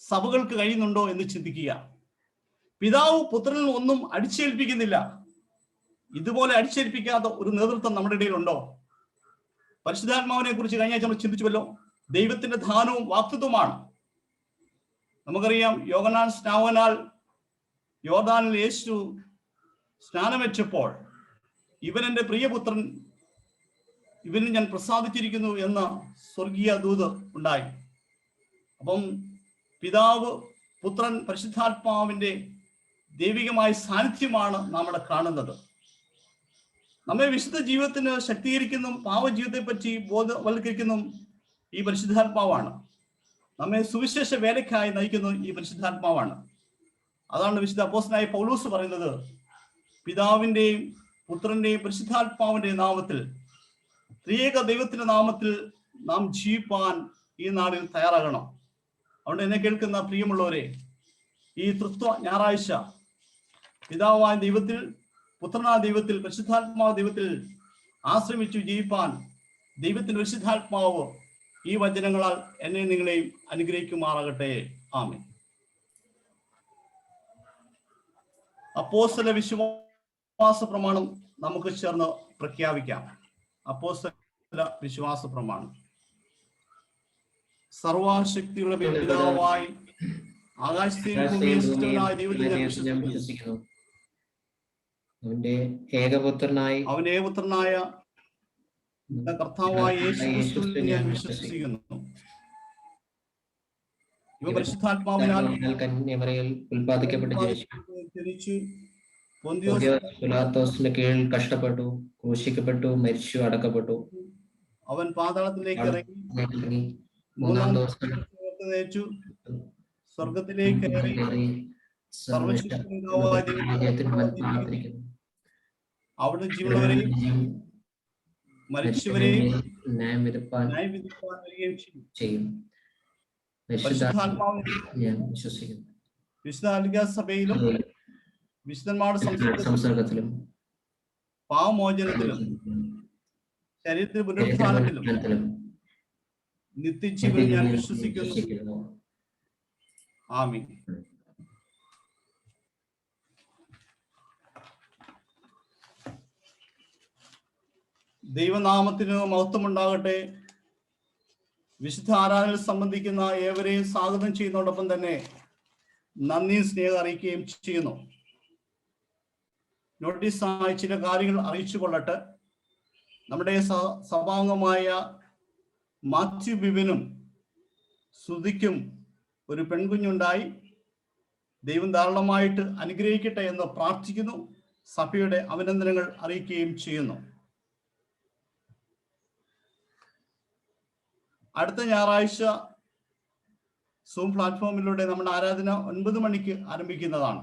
S1: സഭകൾക്ക് കഴിയുന്നുണ്ടോ എന്ന് ചിന്തിക്കുക. പിതാവ് പുത്രനിൽ ഒന്നും അടിച്ചേൽപ്പിക്കുന്നില്ല. ഇതുപോലെ അടിച്ചേൽപ്പിക്കാത്ത ഒരു നേതൃത്വം നമ്മുടെ ഇടയിലുണ്ടോ? പരിശുദ്ധാത്മാവിനെ കുറിച്ച് കഴിഞ്ഞ ആഴ്ച നമ്മൾ ചിന്തിച്ചുവല്ലോ. ദൈവത്തിന്റെ ദാനവും വാക്തത്വമാണ്. നമുക്കറിയാം, യോഹന്നാൻ സ്നാപകനാൽ യോർദാനിൽ യേശു സ്നാനമേറ്റപ്പോൾ ഇവൻ എൻ്റെ പ്രിയപുത്രൻ, ഇവനിൽ ഞാൻ പ്രസാദിച്ചിരിക്കുന്നു എന്ന സ്വർഗീയ ദൂത് ഉണ്ടായി. അപ്പം പിതാവ്, പുത്രൻ, പരിശുദ്ധാത്മാവിന്റെ ദൈവികമായ സാന്നിധ്യമാണ് നമ്മുടെ കാണുന്നത്. നമ്മെ വിശുദ്ധ ജീവിതത്തിന് ശക്തീകരിക്കുന്നു, പാവജീവിതത്തെ പറ്റി ബോധവൽക്കരിക്കുന്നു ഈ പരിശുദ്ധാത്മാവാണ്. നമ്മെ സുവിശേഷ വേലയ്ക്കായി നയിക്കുന്നു ഈ പരിശുദ്ധാത്മാവാണ്. അതാണ് വിശുദ്ധ അപ്പോസ്തലനായ പൗലോസ് പറയുന്നത്: പിതാവിന്റെയും പുത്രന്റെയും പരിശുദ്ധാത്മാവിന്റെയും നാമത്തിൽ, ത്രിയേക ദൈവത്തിന്റെ നാമത്തിൽ നാം ജീവിപ്പാൻ ഈ നാളിൽ തയ്യാറാകണം. അതുകൊണ്ട് എന്നെ കേൾക്കുന്ന പ്രിയമുള്ളവരെ, ഈ തൃത്വ ഞായറാഴ്ച പിതാവായ ദൈവത്തിൽ, പുത്രനായ ദൈവത്തിൽ, പരിശുദ്ധാത്മാവ് ദൈവത്തിൽ ആശ്രമിച്ചു ജീവിപ്പാൻ ദൈവത്തിന്റെ പരിശുദ്ധാത്മാവ് ഈ വചനങ്ങളാൽ എന്നെ നിങ്ങളെയും അനുഗ്രഹിക്കുമാറാകട്ടെ. ആമേൻ. അപ്പോസ്തല വിശ്വാസ പ്രമാണം നമുക്ക് ചേർന്ന് പ്രഖ്യാപിക്കാം. അപ്പോസ്തല വിശ്വാസ പ്രമാണം. സർവശക്തിയുള്ള പിതാവായി ആകാശത്തെയും ഭൂമിയെയും സൃഷ്ടിച്ചവനായ ദൈവത്തിൽ ഞാൻ വിശ്വസിക്കുന്നു.
S2: അവന്റെ ഏകപുത്രനായ കർത്താവായ യേശു ക്രിസ്തുവിൽ ഞാൻ വിശ്വസിക്കുന്നു. ഇവ പരിശുദ്ധാത്മാവിനാൽ കന്യമറിയിൽ ഉൽപ്പാദിക്കപ്പെട്ട് ജനിച്ചു, പൊന്തിയോസ് പിലാത്തോസിന്റെ കീഴിൽ കഷ്ടപ്പെട്ടു, ക്രൂശിക്കപ്പെട്ടു, മരിച്ചു, അടക്കപ്പെട്ടു.
S1: അവൻ പാതാളത്തിലേക്ക് ഇറങ്ങി,
S2: മൂന്നാം ദിവസം
S1: സ്വർഗത്തിലേക്ക് കയറി, അവിടെ ജീവനുള്ളവരെയും മരിച്ചവരെയും
S2: ന്യായം വിധിപ്പാൻ
S1: ന്യായവിധിക്കുവാൻ വരികയും ചെയ്യും.
S2: ചെയ്യും.
S1: പരിശുദ്ധാത്മാവിനെ
S2: ഞാൻ വിശ്വസിക്കുന്നു.
S1: വിശുദ്ധ കന്യകാ സഭയിലും വിശുദ്ധന്മാരുടെ
S2: സംസർഗത്തിലും
S1: പാവമോചനത്തിലും ശരീരത്തിൽ പുനരുത്ഥാനത്തിലും നിത്യജീവനിൽ ഞാൻ വിശ്വസിക്കുന്നു. ആമീൻ. ദൈവനാമത്തിന് മഹത്വമുണ്ടാകട്ടെ. വിശുദ്ധ ആരാധനയിൽ സംബന്ധിക്കുന്ന ഏവരെയും സ്വാഗതം ചെയ്യുന്നതോടൊപ്പം തന്നെ നന്ദിയും സ്നേഹം അറിയിക്കുകയും ചെയ്യുന്നു. നോട്ടീസായി ചില കാര്യങ്ങൾ അറിയിച്ചു കൊള്ളട്ടെ. നമ്മുടെ സഭാംഗമായ മാത്യു ബിബിനും ശ്രുതിക്കും ഒരു പെൺകുഞ്ഞുണ്ടായി. ദൈവം ധാരാളമായിട്ട് അനുഗ്രഹിക്കട്ടെ എന്ന് പ്രാർത്ഥിക്കുന്നു. സഭയുടെ അഭിനന്ദനങ്ങൾ അറിയിക്കുകയും ചെയ്യുന്നു. അടുത്ത ഞായറാഴ്ച സൂം പ്ലാറ്റ്ഫോമിലൂടെ നമ്മുടെ ആരാധന 9 മണിക്ക് ആരംഭിക്കുന്നതാണ്.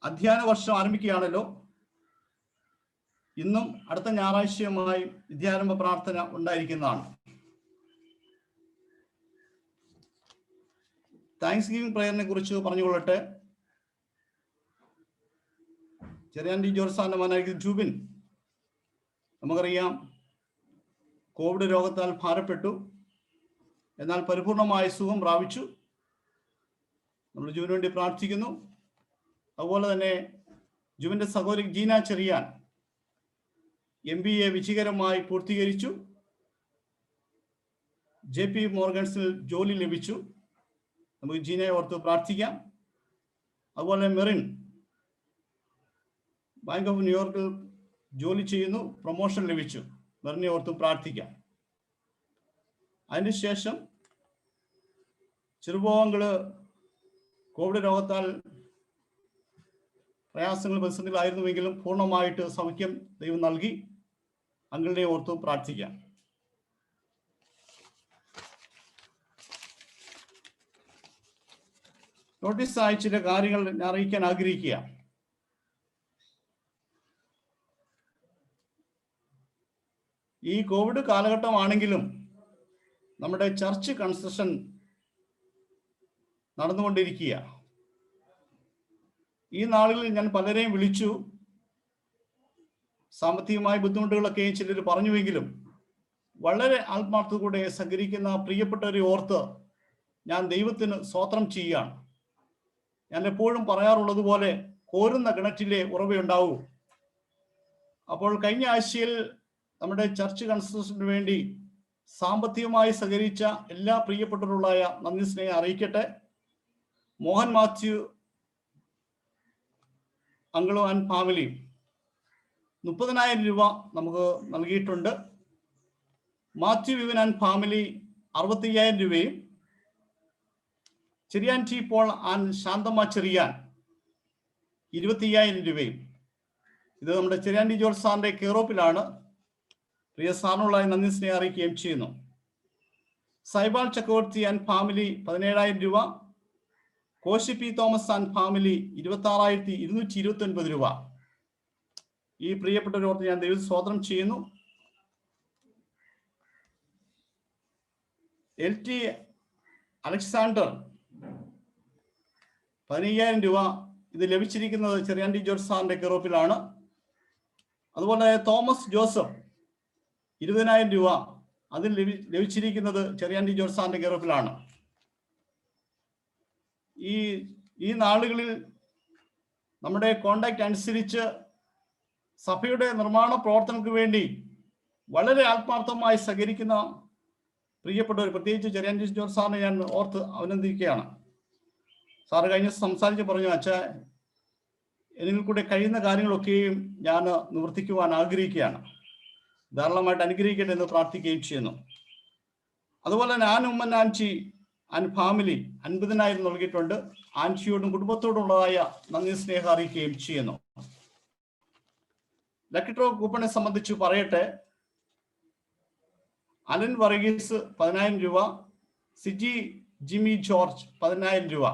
S1: അധ്യയന വർഷം ആരംഭിക്കുകയാണല്ലോ. ഇന്നും അടുത്ത ഞായറാഴ്ചയുമായി വിദ്യാരംഭ പ്രാർത്ഥന ഉണ്ടായിരിക്കുന്നതാണ്. താങ്ക്സ് ഗിവിംഗ് പ്രയറിനെ കുറിച്ച് പറഞ്ഞുകൊള്ളട്ടെ. ചെറിയാൻഡി ജോർസാന്റെ മകനായിരിക്കുന്ന ജൂബിൻ, നമുക്കറിയാം, കോവിഡ് രോഗത്താൽ ഭാരപ്പെട്ടു. എന്നാൽ പരിപൂർണമായ സുഖം പ്രാപിച്ചു. നമ്മൾ ജൂബിന് വേണ്ടി പ്രാർത്ഥിക്കുന്നു. അതുപോലെ തന്നെ ജുവിന്റെ സഹോദരി ജീന ചെറിയാൻ MBA വിജയകരമായി പൂർത്തീകരിച്ചു. JP മോർഗൻസിൽ ജോലി ലഭിച്ചു. നമുക്ക് ജീനയെ ഓർത്ത് പ്രാർത്ഥിക്കാം. അതുപോലെ മെറിൻ ബാങ്ക് ഓഫ് ന്യൂയോർക്കിൽ ജോലി ചെയ്യുന്നു, പ്രൊമോഷൻ ലഭിച്ചു. മെറിനെ ഓർത്ത് പ്രാർത്ഥിക്കാം. അതിനുശേഷം ചെറുപോകങ്ങള് കോവിഡ് രോഗത്താൽ പ്രയാസങ്ങൾ പ്രതിസന്ധികളായിരുന്നുവെങ്കിലും പൂർണ്ണമായിട്ട് സൗഖ്യം ദൈവം നൽകി. അങ്കിളിനെ ഓർത്തു പ്രാർത്ഥിക്കാം. നോട്ടീസ് അയച്ചിട്ട് കാര്യങ്ങൾ ഞാൻ അറിയിക്കാൻ ആഗ്രഹിക്കുക. ഈ കോവിഡ് കാലഘട്ടമാണെങ്കിലും നമ്മുടെ ചർച്ച് കൺസ്ട്രക്ഷൻ നടന്നുകൊണ്ടിരിക്കുക. ഈ നാളുകളിൽ ഞാൻ പലരെയും വിളിച്ചു. സാമ്പത്തികമായ ബുദ്ധിമുട്ടുകളൊക്കെ ചിലർ പറഞ്ഞുവെങ്കിലും വളരെ ആത്മാർത്ഥതയോടെ സഹകരിക്കുന്ന പ്രിയപ്പെട്ടവരെ ഓർത്ത് ഞാൻ ദൈവത്തിന് സ്തോത്രം ചെയ്യുകയാണ്. ഞാൻ എപ്പോഴും പറയാറുള്ളത് പോലെ കോരുന്ന കിണറ്റിലെ ഉറവയുണ്ടാവൂ. അപ്പോൾ കഴിഞ്ഞ ആഴ്ചയിൽ നമ്മുടെ ചർച്ച് കൺസ്ട്രക്ഷന് വേണ്ടി സാമ്പത്തികമായി സഹകരിച്ച എല്ലാ പ്രിയപ്പെട്ടവരുള്ളായ നന്ദി സ്നേഹം അറിയിക്കട്ടെ. മോഹൻ മാത്യു അങ്കിളും ആൻഡ് ഫാമിലിയും 30,000 രൂപ നമുക്ക് നൽകിയിട്ടുണ്ട്. മാത്യു വിവൻ ആൻഡ് ഫാമിലി 65,000 രൂപയും ചെറിയാൻ ടി പോൾ ആൻഡ് ശാന്തമ്മ ചെറിയാൻ 25,000 രൂപയും. ഇത് നമ്മുടെ ചെറിയാൻ ടി ജോർജ് സാറിന്റെ കെയറോപ്പിലാണ്. പ്രിയ സാറിനുള്ള നന്ദി സ്നേഹം അറിയിക്കുകയും ചെയ്യുന്നു. സൈബാൽ ചക്രവർത്തി ആൻഡ് ഫാമിലി 17,000 രൂപ. Koshy P Thomas and family 26,229 രൂപ. ഈ പ്രിയപ്പെട്ടവരോർത്ത് ഞാൻ ദൈവം സ്തോത്രം ചെയ്യുന്നു. LT അലക്സാണ്ടർ 15,000 രൂപ. ഇത് ലഭിച്ചിരിക്കുന്നത് ചെറിയാൻ ടി ജോർജ് സാറിന്റെ കെയറോപ്പിലാണ്. അതുപോലെ തോമസ് ജോസഫ് 20,000 രൂപ. അതിൽ ലഭിച്ചിരിക്കുന്നത് ചെറിയാൻ ടി ജോർജ് സാറിന്റെ കെയറോപ്പിലാണ്. ഈ നാളുകളിൽ നമ്മുടെ കോണ്ടാക്ട് അനുസരിച്ച് സഭയുടെ നിർമ്മാണ പ്രവർത്തനങ്ങൾക്ക് വേണ്ടി വളരെ ആത്മാർത്ഥമായി സഹകരിക്കുന്ന പ്രിയപ്പെട്ടവർ, പ്രത്യേകിച്ച് ചെറിയാൻ ടി ജോർജ് സാറിനെ ഞാൻ ഓർത്ത് അഭിനന്ദിക്കുകയാണ്. സാറ് കഴിഞ്ഞ സംസാരിച്ച് പറഞ്ഞു, അച്ഛാ, എന്നിൽ കൂടെ കഴിയുന്ന കാര്യങ്ങളൊക്കെയും ഞാൻ നിവർത്തിക്കുവാൻ ആഗ്രഹിക്കുകയാണ്. ധാരാളമായിട്ട് അനുഗ്രഹിക്കട്ടെ എന്ന് പ്രാർത്ഥിക്കുകയും ചെയ്യുന്നു. അതുപോലെ തന്നെ ഉമ്മൻ ആൻറ്റി ആൻഡ് ഫാമിലി 50,000 നൽകിയിട്ടുണ്ട്. ആൻറ്റിയോടും കുടുംബത്തോടുള്ളതായ നന്ദി സ്നേഹം അറിയിക്കുകയും ചെയ്യുന്നു. ലക്കി ഡ്രോ കൂപ്പണെ സംബന്ധിച്ച് പറയട്ടെ. അലൻ വർഗീസ് 10,000 രൂപ. സിജി ജിമ്മി ജോർജ് 10,000 രൂപ.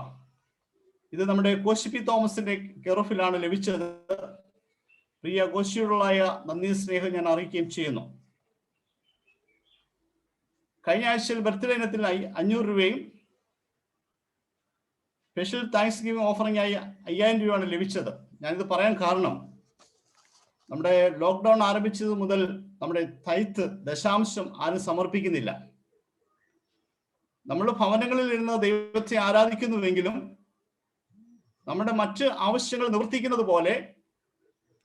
S1: ഇത് നമ്മുടെ കോശി പി തോമസിന്റെ കെയറോഫിലാണ് ലഭിച്ചത്. പ്രിയ ഗോശിയോടുള്ളായ നന്ദി സ്നേഹം ഞാൻ അറിയിക്കുകയും ചെയ്യുന്നു. കഴിഞ്ഞ ആഴ്ചയിൽ ബർത്ത്ഡേ ഇനത്തിൽ 500 രൂപയും സ്പെഷ്യൽ താങ്ക്സ് ഗിവിംഗ് ഓഫറിംഗ് ആയി 5000 രൂപയാണ് ലഭിച്ചത്. ഞാനിത് പറയാൻ കാരണം, നമ്മുടെ ലോക്ക്ഡൗൺ ആരംഭിച്ചത് മുതൽ നമ്മുടെ തൈത്ത് ദശാംശം ആരും സമർപ്പിക്കുന്നില്ല. നമ്മൾ ഭവനങ്ങളിൽ ഇരുന്ന് ദൈവത്തെ ആരാധിക്കുന്നുവെങ്കിലും നമ്മുടെ മറ്റ് ആവശ്യങ്ങൾ നിവർത്തിക്കുന്നത് പോലെ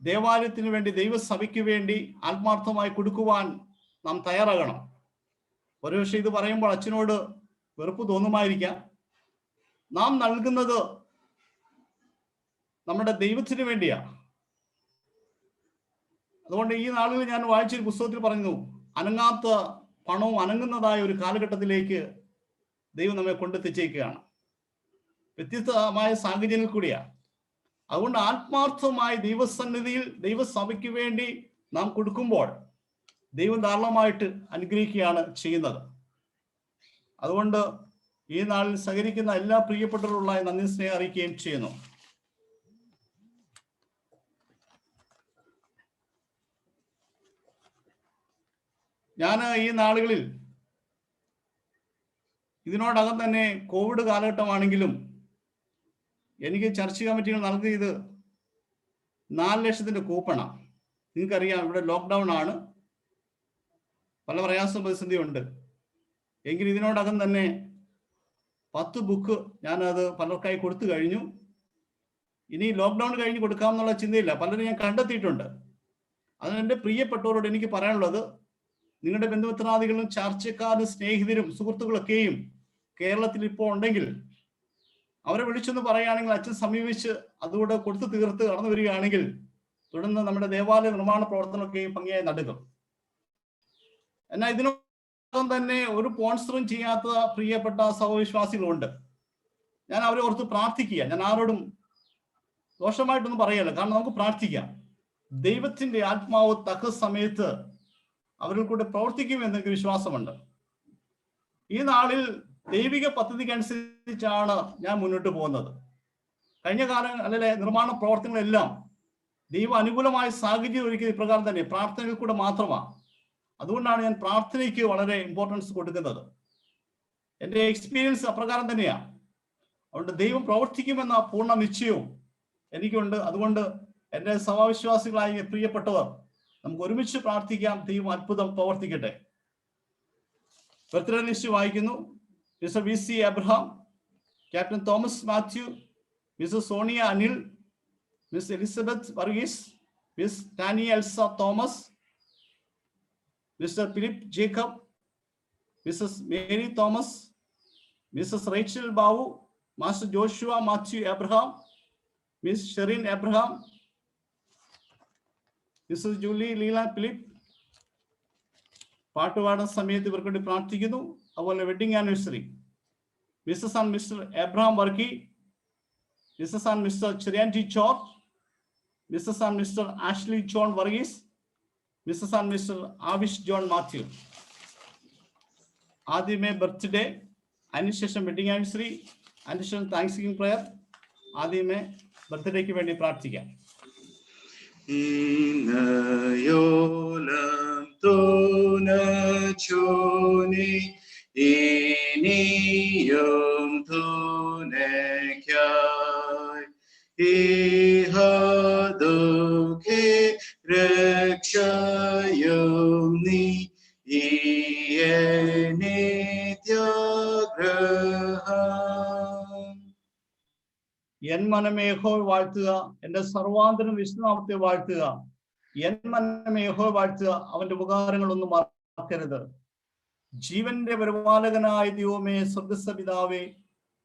S1: ദേവാലയത്തിന് വേണ്ടി, ദൈവസഭയ്ക്ക് വേണ്ടി ആത്മാർത്ഥമായി കൊടുക്കുവാൻ നാം തയ്യാറാകണം. ഒരുപക്ഷെ ഇത് പറയുമ്പോൾ അച്ഛനോട് വെറുപ്പ് തോന്നുമായിരിക്കാം. നാം നൽകുന്നത് നമ്മുടെ ദൈവത്തിന് വേണ്ടിയാണ്. അതുകൊണ്ട് ഈ നാളുകളിൽ ഞാൻ വായിച്ചൊരു പുസ്തകത്തിൽ പറയുന്നു, അനങ്ങാത്ത പണവും അനങ്ങുന്നതായ ഒരു കാലഘട്ടത്തിലേക്ക് ദൈവം നമ്മെ കൊണ്ടെത്തിച്ചേക്കുകയാണ്. വ്യത്യസ്തമായ സാഹചര്യങ്ങളിൽ കൂടിയാണ്. അതുകൊണ്ട് ആത്മാർത്ഥമായി ദൈവസന്നിധിയിൽ ദൈവസഭയ്ക്ക് വേണ്ടി നാം കൊടുക്കുമ്പോൾ ദൈവം ധാരാളമായിട്ട് അനുഗ്രഹിക്കുകയാണ് ചെയ്യുന്നത്. അതുകൊണ്ട് ഈ നാളിൽ സഹകരിക്കുന്ന എല്ലാ പ്രിയപ്പെട്ടവരുള്ള നന്ദി സ്നേഹം അറിയിക്കുകയും ചെയ്യുന്നു. ഞാൻ ഈ നാളുകളിൽ ഇതിനോടകം തന്നെ കോവിഡ് കാലഘട്ടമാണെങ്കിലും എനിക്ക് ചർച്ച് കമ്മിറ്റികൾ നൽകിയത് 4 ലക്ഷത്തിന്റെ കൂപ്പണാണ്. നിങ്ങൾക്കറിയാം, ഇവിടെ ലോക്ക്ഡൗൺ ആണ്, പല പ്രയാസ പ്രതിസന്ധി ഉണ്ട്. എങ്കിൽ ഇതിനോടകം തന്നെ 10 ബുക്ക് ഞാനത് പലർക്കായി കൊടുത്തു കഴിഞ്ഞു. ഇനി ലോക്ക്ഡൗൺ കഴിഞ്ഞ് കൊടുക്കാമെന്നുള്ള ചിന്തയില്ല, പലരും ഞാൻ കണ്ടെത്തിയിട്ടുണ്ട്. അതിന് എൻ്റെ പ്രിയപ്പെട്ടവരോട് എനിക്ക് പറയാനുള്ളത്, നിങ്ങളുടെ ബന്ധുമിത്രാദികളും ചർച്ചക്കാരും സ്നേഹിതരും സുഹൃത്തുക്കളൊക്കെയും കേരളത്തിൽ ഇപ്പോൾ ഉണ്ടെങ്കിൽ അവരെ വിളിച്ചൊന്ന് പറയുകയാണെങ്കിൽ, അച്ഛൻ സമീപിച്ച് അതുകൂടെ കൊടുത്തു തീർത്ത് കടന്നു വരികയാണെങ്കിൽ തുടർന്ന് നമ്മുടെ ദേവാലയ നിർമ്മാണ പ്രവർത്തനമൊക്കെയും ഭംഗിയായി നടക്കും. എന്നാൽ ഇതിനോടൊപ്പം തന്നെ ഒരു സ്പോൺസറും ചെയ്യാത്ത പ്രിയപ്പെട്ട സഹവിശ്വാസികളുണ്ട്. ഞാൻ അവരെ ഓർത്ത് പ്രാർത്ഥിക്കുക. ഞാൻ ആരോടും ദോഷമായിട്ടൊന്നും പറയല്ല, കാരണം നമുക്ക് പ്രാർത്ഥിക്കാം. ദൈവത്തിന്റെ ആത്മാവ് തക്ക സമയത്ത് അവരിൽ കൂടെ പ്രവർത്തിക്കുമെന്ന് എനിക്ക് വിശ്വാസമുണ്ട്. ഈ നാളിൽ ദൈവിക പദ്ധതിക്ക് അനുസരിച്ചാണ് ഞാൻ മുന്നോട്ട് പോകുന്നത്. കഴിഞ്ഞ കാലം അല്ലെ നിർമ്മാണ പ്രവർത്തനങ്ങളെല്ലാം ദൈവ അനുകൂലമായ സാഹചര്യം ഒരുക്കിയത് ഇപ്രകാരം തന്നെ പ്രാർത്ഥനയിൽ കൂടെ മാത്രമാണ്. അതുകൊണ്ടാണ് ഞാൻ പ്രാർത്ഥനയ്ക്ക് വളരെ ഇമ്പോർട്ടൻസ് കൊടുക്കുന്നത്. എൻ്റെ എക്സ്പീരിയൻസ് അപ്രകാരം തന്നെയാണ്. അതുകൊണ്ട് ദൈവം പ്രവർത്തിക്കുമെന്ന പൂർണ്ണ നിശ്ചയവും എനിക്കുണ്ട്. അതുകൊണ്ട് എൻ്റെ സഭാവിശ്വാസികളായ പ്രിയപ്പെട്ടവർ, നമുക്ക് ഒരുമിച്ച് പ്രാർത്ഥിക്കാം. ദൈവം അത്ഭുതം പ്രവർത്തിക്കട്ടെ. ബർത്ത്ഡേ ലിസ്റ്റ് വായിക്കുന്നു. Mister VC Abraham, Captain Thomas Matthew, Mrs. Sonia Anil, Miss Elizabeth Varghese, Miss Tani Elsa Thomas, Mr. Philip Jacob, Mrs. Mary Thomas, Mrs. Rachel Babu, Master Joshua Matthew Abraham, Miss Sherin Abraham, Mrs. Julie Leela Philip. പാട്ടുപാടുന്ന സമയത്ത് ഇവർക്ക് വേണ്ടി പ്രാർത്ഥിക്കുന്നു. അതുപോലെ wedding anniversary Mrs and Mr Abraham Varkey, Mrs and Mr ചെറിയാൻറ്റി George, Mrs and Mr Ashley John Varghese, Mrs and Mr Avish John Mathew. ആദ്യമേ birthday, അതിനുശേഷം wedding anniversary, അതിനുശേഷം താങ്ക്സ് ഗിവിംഗ് പ്രയർ. ആദ്യമേ ബർത്ത്ഡേക്ക് വേണ്ടി പ്രാർത്ഥിക്കാം.
S7: Choni iniyom tunekyai ihaduke rekshayom ni iyenityagraham.
S1: N മനമേ യഹോവയെ വാഴ്ത്തുക, എന്റെ സർവാന്തരം വിഷ്ണുനാമത്തെ വാഴ്ത്തുക. എൻ മനമേ യഹോവയെ വാഴ്ത്തുക, അവന്റെ ഉപകാരങ്ങളൊന്നും മറക്കരുത്. ജീവന്റെ പരിപാലകനായ ദൈവമേ, സ്വർഗ്ഗസ്ഥ പിതാവേ,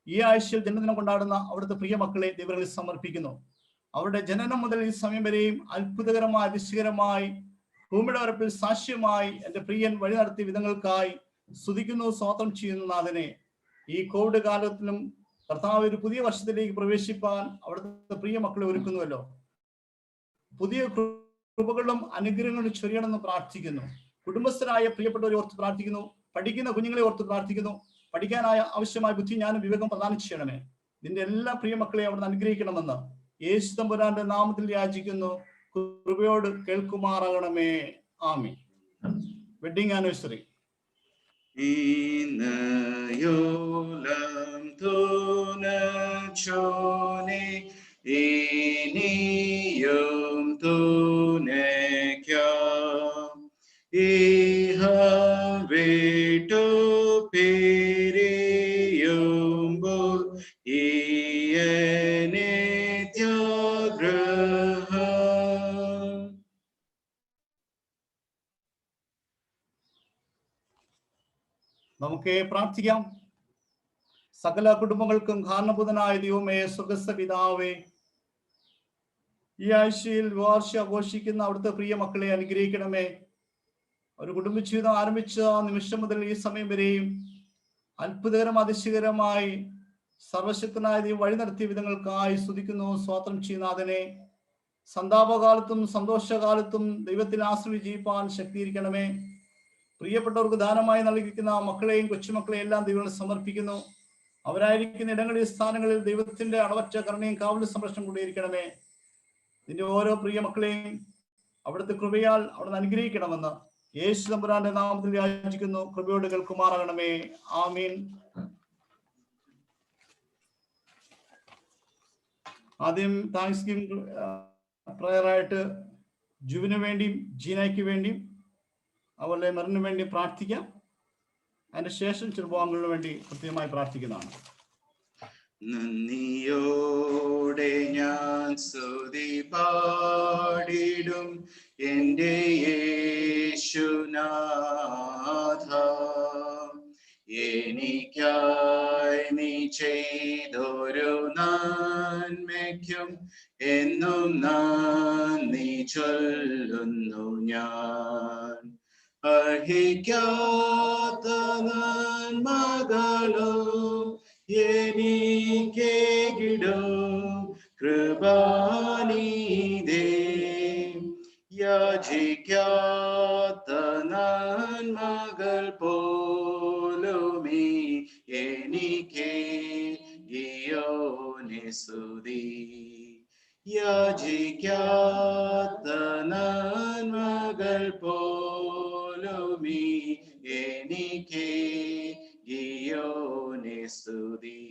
S1: ഈ ആഴ്ചയിൽ ജന്മദിനം കൊണ്ടാടുന്ന അവിടുത്തെ പ്രിയ മക്കളെ ദൈവങ്ങളിൽ സമർപ്പിക്കുന്നു. അവരുടെ ജനനം മുതൽ ഈ സമയം വരെയും അത്ഭുതകരമായി അതിശയകരമായി ഭൂമിയുടെ വരപ്പിൽ സാക്ഷ്യമായി എന്റെ പ്രിയൻ വഴി നടത്തിയ വിധങ്ങൾക്കായി സ്തുതിക്കുന്നു, സ്തോത്രം ചെയ്യുന്നു. നാഥനെ, ഈ കോവിഡ് കാലത്തിലും കർത്താവ് ഒരു പുതിയ വർഷത്തിലേക്ക് പ്രവേശിപ്പാൻ അവിടുത്തെ പ്രിയ മക്കളെ ഒരുക്കുന്നുവല്ലോ. പുതിയ കൃപകളും അനുഗ്രഹങ്ങളും ചൊരിയണമെന്ന് പ്രാർത്ഥിക്കുന്നു. കുടുംബസ്ഥരായ പ്രിയപ്പെട്ടവരെ ഓർത്ത് പ്രാർത്ഥിക്കുന്നു. പഠിക്കുന്ന കുഞ്ഞുങ്ങളെ ഓർത്ത് പ്രാർത്ഥിക്കുന്നു. പഠിക്കാനായ ആവശ്യമായ ബുദ്ധി, ജ്ഞാനം, വിവേകം പ്രദാനം ചെയ്യണമേ. നിന്റെ എല്ലാ പ്രിയ മക്കളെ അവിടുന്ന് അനുഗ്രഹിക്കണമെന്ന് യേശു തമ്പുരാന്റെ നാമത്തിൽ യാചിക്കുന്നു. കൃപയോട് കേൾക്കുമാറാകണമേ. ആമീൻ. Wedding anniversary.
S7: Inayolam tunachone iniyum tunekyam ihavetu periyumbul iyenityagraham.
S1: നമുക്ക് പ്രാർത്ഥിക്കാം. സകല കുടുംബങ്ങൾക്കും കാരണഭൂതനായ ദൈവമേ, സ്വർഗ്ഗസ്ഥ പിതാവേ, ഈ ആഴ്ചയിൽ വാർഷിക ആഘോഷിക്കുന്ന അവിടുത്തെ പ്രിയ മക്കളെ അനുഗ്രഹിക്കണമേ. ഒരു കുടുംബജീവിതം ആരംഭിച്ച നിമിഷം മുതൽ ഈ സമയം വരെയും അത്ഭുതകരം അതിശയകരമായി സർവശക്തനായ ദൈവം വഴി നടത്തിയ വിധങ്ങൾക്കായി സ്തുതിക്കുന്നു. സ്തോത്രം ചെയ്യുന്നതിനെ സന്താപകാലത്തും സന്തോഷകാലത്തും ദൈവത്തിൽ ആശ്രയിച്ച് ജീവിപ്പാൻ ശക്തീകരിക്കണമേ. പ്രിയപ്പെട്ടവർക്ക് ദാനമായി നൽകിയിരിക്കുന്ന മക്കളെയും കൊച്ചുമക്കളെയും എല്ലാം ദൈവങ്ങൾ സമർപ്പിക്കുന്നു. അവരായിരിക്കുന്ന ഇടങ്ങളിൽ സ്ഥാനങ്ങളിൽ ദൈവത്തിന്റെ അളവറ്റ കരുണയും കാവലും സംരക്ഷണം കൊണ്ടിരിക്കണമേ. നിന്റെ ഓരോ പ്രിയ മക്കളെയും അവിടുത്തെ കൃപയാൽ അവിടുന്ന് അനുഗ്രഹിക്കണമെന്ന് യേശു തമ്പുരാന്റെ നാമത്തിൽ യാചിക്കുന്നു. കൃപയോട് കേൾക്കുമാറാകണമേ. ആമീൻ. ആദ്യം താങ്ക്സ് ഗിവിംഗ് പ്രയറായിട്ട് ജുവിന് വേണ്ടിയും ജീനയ്ക്ക് വേണ്ടിയും അതുപോലെ മെറിന് വേണ്ടി പ്രാർത്ഥിക്കാം. അതിന് ശേഷം ചെറുപ്പങ്ങളുടെ വേണ്ടി കൃത്യമായി പ്രാർത്ഥിക്കുന്നതാണ്.
S7: നന്ദിയോടെ ഞാൻ സ്തുതി പാടിടും എൻ്റെ യേശുനാഥ. എനിക്കായി നീ ചെയ്തൊരു നന്മയ്ക്കും എന്നും നന്ദി ചൊല്ലുന്നു ഞാൻ. അർഹിക്കാത്ത നന്മകളും എനിക്കേകിടും കൃപാനിധേ. യാചിക്കാത്ത നന്മകൾ പോലുമീ എനിക്കേകിയോനെ സ്തുതി. യാചിക്കാത്ത നന്മകൾ പോലുമീ എനിക്കേകിയോനെ സ്തുതി.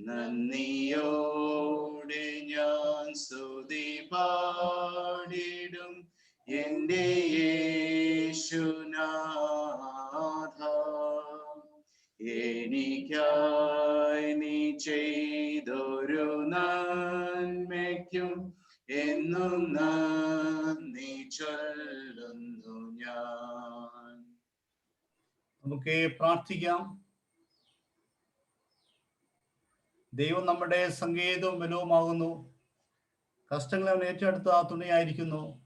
S7: നന്ദിയോടെ ഞാൻ സ്തുതി പാടിടും എൻ്റെ യേശുനാഥ. എനിക്കായി നീ ചെയ്തൊരു നന്മയ്ക്കും എന്നും നന്ദി ചൊല്ലുന്നു ഞാൻ.
S1: നമുക്ക് പ്രാർത്ഥിക്കാം. ദൈവം നമ്മുടെ സങ്കേതവും ബലവുമാകുന്നു. കഷ്ടങ്ങളെ അവൻ ഏറ്റെടുത്ത തുണയായിരിക്കുന്നു.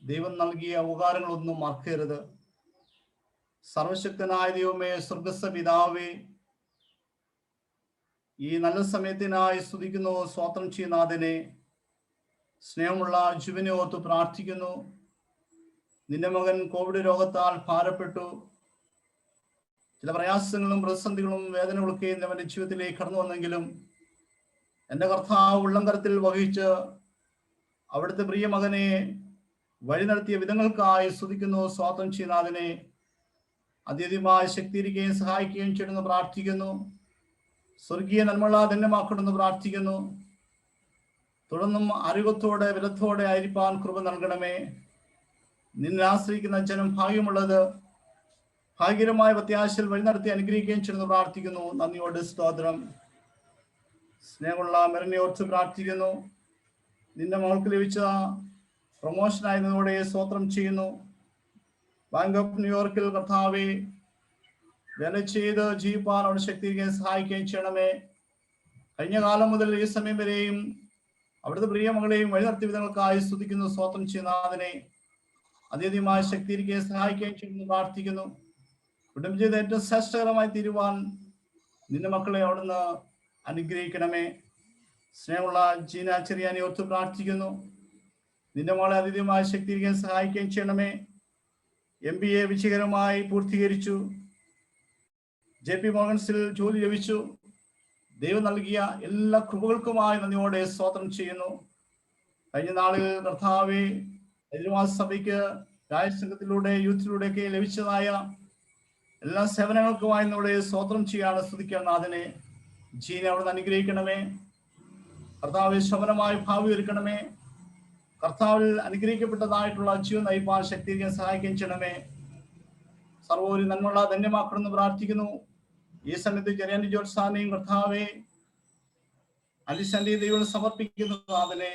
S1: ദൈവം നൽകിയ ഉപകാരങ്ങളൊന്നും മറക്കരുത്. സർവശക്തനായ ദൈവമേ, സ്വർഗ്ഗസ്ഥ പിതാവേ, ഈ നല്ല സമയത്തിനായി സ്തുതിക്കുന്നു. സ്തോത്രം ചെയ്യുന്നതിനെ സ്നേഹമുള്ള ജുവിനെ ഓർത്ത് പ്രാർത്ഥിക്കുന്നു. നിന്റെ മകൻ കോവിഡ് രോഗത്താൽ ഭാരപ്പെട്ടു. ചില പ്രയാസങ്ങളും പ്രതിസന്ധികളും വേദനകളൊക്കെ അവന്റെ ജീവിതത്തിലേക്ക് കടന്നു വന്നെങ്കിലും എൻ്റെ കർത്താവ് ഉള്ളംകരത്തിൽ വഹിച്ച് അവിടുത്തെ പ്രിയ മകനെ വഴി നടത്തിയ വിധങ്ങൾക്കായി സ്തുതിക്കുന്നു. സ്തോത്രം ചെയ്യുന്നതിനെ അത്യധികമായി ശക്തീകരിക്കുകയും സഹായിക്കുകയും ചെയ്യുന്നു പ്രാർത്ഥിക്കുന്നു. സ്വർഗീയ നന്മള ധന്യമാക്കണമെന്ന് പ്രാർത്ഥിക്കുന്നു. തുടർന്നും അറിവത്തോടെ ബലത്തോടെ ആയിരിക്കാൻ കൃപ നൽകണമേ. നിന്നെ ആശ്രയിക്കുന്ന ജനം ഭാഗ്യമുള്ളത്. ഭാഗ്യകരമായ പ്രത്യാശയിൽ വഴി നടത്തി അനുഗ്രഹിക്കുകയും ചെയ്യുന്നു പ്രാർത്ഥിക്കുന്നു. നന്ദിയോട് സ്തോത്രം. സ്നേഹമുള്ള മെറിനെ ഓർത്ത് പ്രാർത്ഥിക്കുന്നു. നിന്റെ മകൾക്ക് ലഭിച്ച പ്രൊമോഷനായതിനോടെ സ്തോത്രം ചെയ്യുന്നു. ബാങ്ക് ഓഫ് ന്യൂയോർക്കിൽ കർത്താവെ വേല ചെയ്ത് ജീവിപ്പാൻ അവിടെ ശക്തിയെ സഹായിക്കുകയും ചെയ്യണമേ. കഴിഞ്ഞ കാലം മുതൽ ഈ സമയം വരെയും അവിടുത്തെ പ്രിയ മകളെയും വഴി നടത്തിയ വിധങ്ങൾക്കായി സ്തുതിക്കുന്നു. സ്തോത്രം ചെയ്യുന്നതിനെ അത്യധികമായി ശക്തിയിരിക്കുകയും സഹായിക്കുകയും ചെയ്യുന്നു പ്രാർത്ഥിക്കുന്നു. കുടുംബജീവിതം ഏറ്റവും ശ്രേഷ്ഠകരമായി തീരുവാൻ നിന്റെ മക്കളെ അവിടുന്ന് അനുഗ്രഹിക്കണമേ. സ്നേഹമുള്ള ജീന ചെറിയാനെ ഓർത്ത് പ്രാർത്ഥിക്കുന്നു. നിന്റെ മകളെ അത്യധികമായി ശക്തിയിരിക്കുകയും സഹായിക്കുകയും ചെയ്യണമേ. MBA വിജയകരമായി പൂർത്തീകരിച്ചു. JP മോർഗൻസിൽ ജോലി ലഭിച്ചു. ദൈവം നൽകിയ എല്ലാ കൃപകൾക്കുമായി നന്ദിയോടെ സ്തോത്രം ചെയ്യുന്നു. കഴിഞ്ഞ നാളുകൾ കർത്താവെ എതിർവാസ സഭയ്ക്ക് രാജ്യസംഘത്തിലൂടെ യൂത്തിലൂടെയൊക്കെ ലഭിച്ചതായ എല്ലാ സേവനങ്ങൾക്കുമായി നമ്മുടെ സ്തോത്രം ചെയ്യാണ്, സ്തുതിക്കുകയാണ്. അതിനെ ജീനെ അവിടുന്ന് അനുഗ്രഹിക്കണമേ. കർത്താവ് ശമനമായ ഭാവി ഒരുക്കണമേ. കർത്താവിൽ അനുഗ്രഹിക്കപ്പെട്ടതായിട്ടുള്ള ജീവൻ നയിപ്പാൻ ശക്തിക്കാൻ സഹായിക്കുകയും ചെയ്യണമേ. സർവ്വോരു നന്മയുള്ള ധന്യമാക്കണമെന്ന് പ്രാർത്ഥിക്കുന്നു. ഈ സമയത്ത് ചെറിയാൻ ജോത്സാനെയും കർത്താവെ അലിസന്റെ ദൈവം സമർപ്പിക്കുന്നു. അതിനെ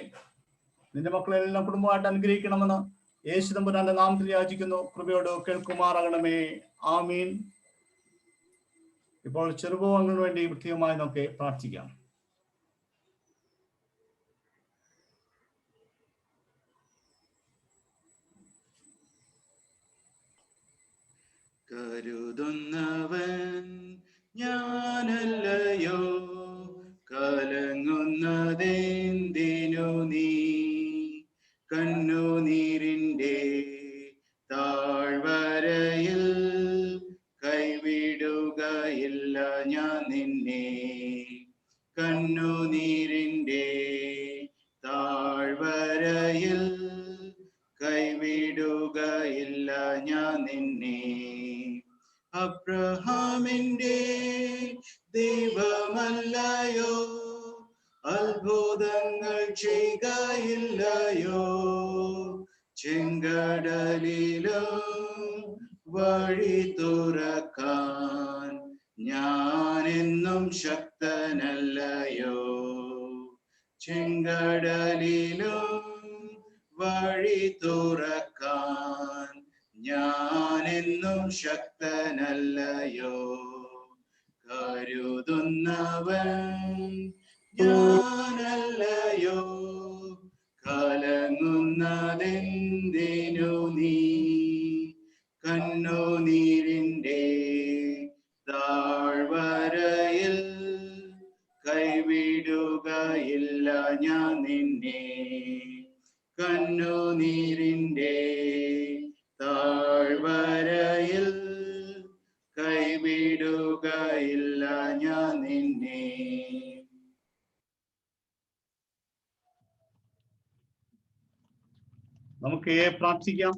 S1: നിന്റെ മക്കളെല്ലാം കുടുംബമായിട്ട് അനുഗ്രഹിക്കണമെന്ന് യേശു തമ്പുരാന്റെ നാമത്തിൽ യാചിക്കുന്നു. കൃപയോട് കേൾക്കുമാറാകണമേ. ആമീൻ. ഇപ്പോൾ ചെറുപവങ്ങൾക്ക് വേണ്ടി പ്രത്യേകമായി നമുക്ക് പ്രാർത്ഥിക്കാം.
S7: കരുതുന്നവൻ ഞാനല്ലയോ, കലങ്ങുന്നതെന്തിനു നീ? കണ്ണുനീരിന്റെ താഴ്വരയിൽ കൈവിടുകയില്ല ഞാൻ നിന്നെ. കണ്ണുനീരിന്റെ താഴ്വരയിൽ കൈവിടുകയില്ല ഞാൻ നിന്നെ. അബ്രഹാമിന്റെ ദൈവമല്ലയോ, അത്ഭുതങ്ങൾ ചെയ്യുകയില്ലയോ? ചെങ്കടലിലും വഴി തുറക്കാൻ ഞാനെന്നും ശക്തനല്ലയോ? ചെങ്കടലിലും വഴി തുറക്കാൻ ഞാനെന്നും ശക്തനല്ലയോ? കരുതുന്നവൻ ഞാനല്ലയോ, കലങ്ങുന്നതെന്തിനു നീ? കണ്ണുനീരിന്റെ താഴ്വരയിൽ കൈവിടുകയില്ല ഞാൻ നിന്നെ. കണ്ണുനീരിന്റെ താഴ്വരയിൽ കൈവിടുകയില്ല ഞാൻ നിന്നെ.
S1: നമുക്ക് പ്രാർത്ഥിക്കാം.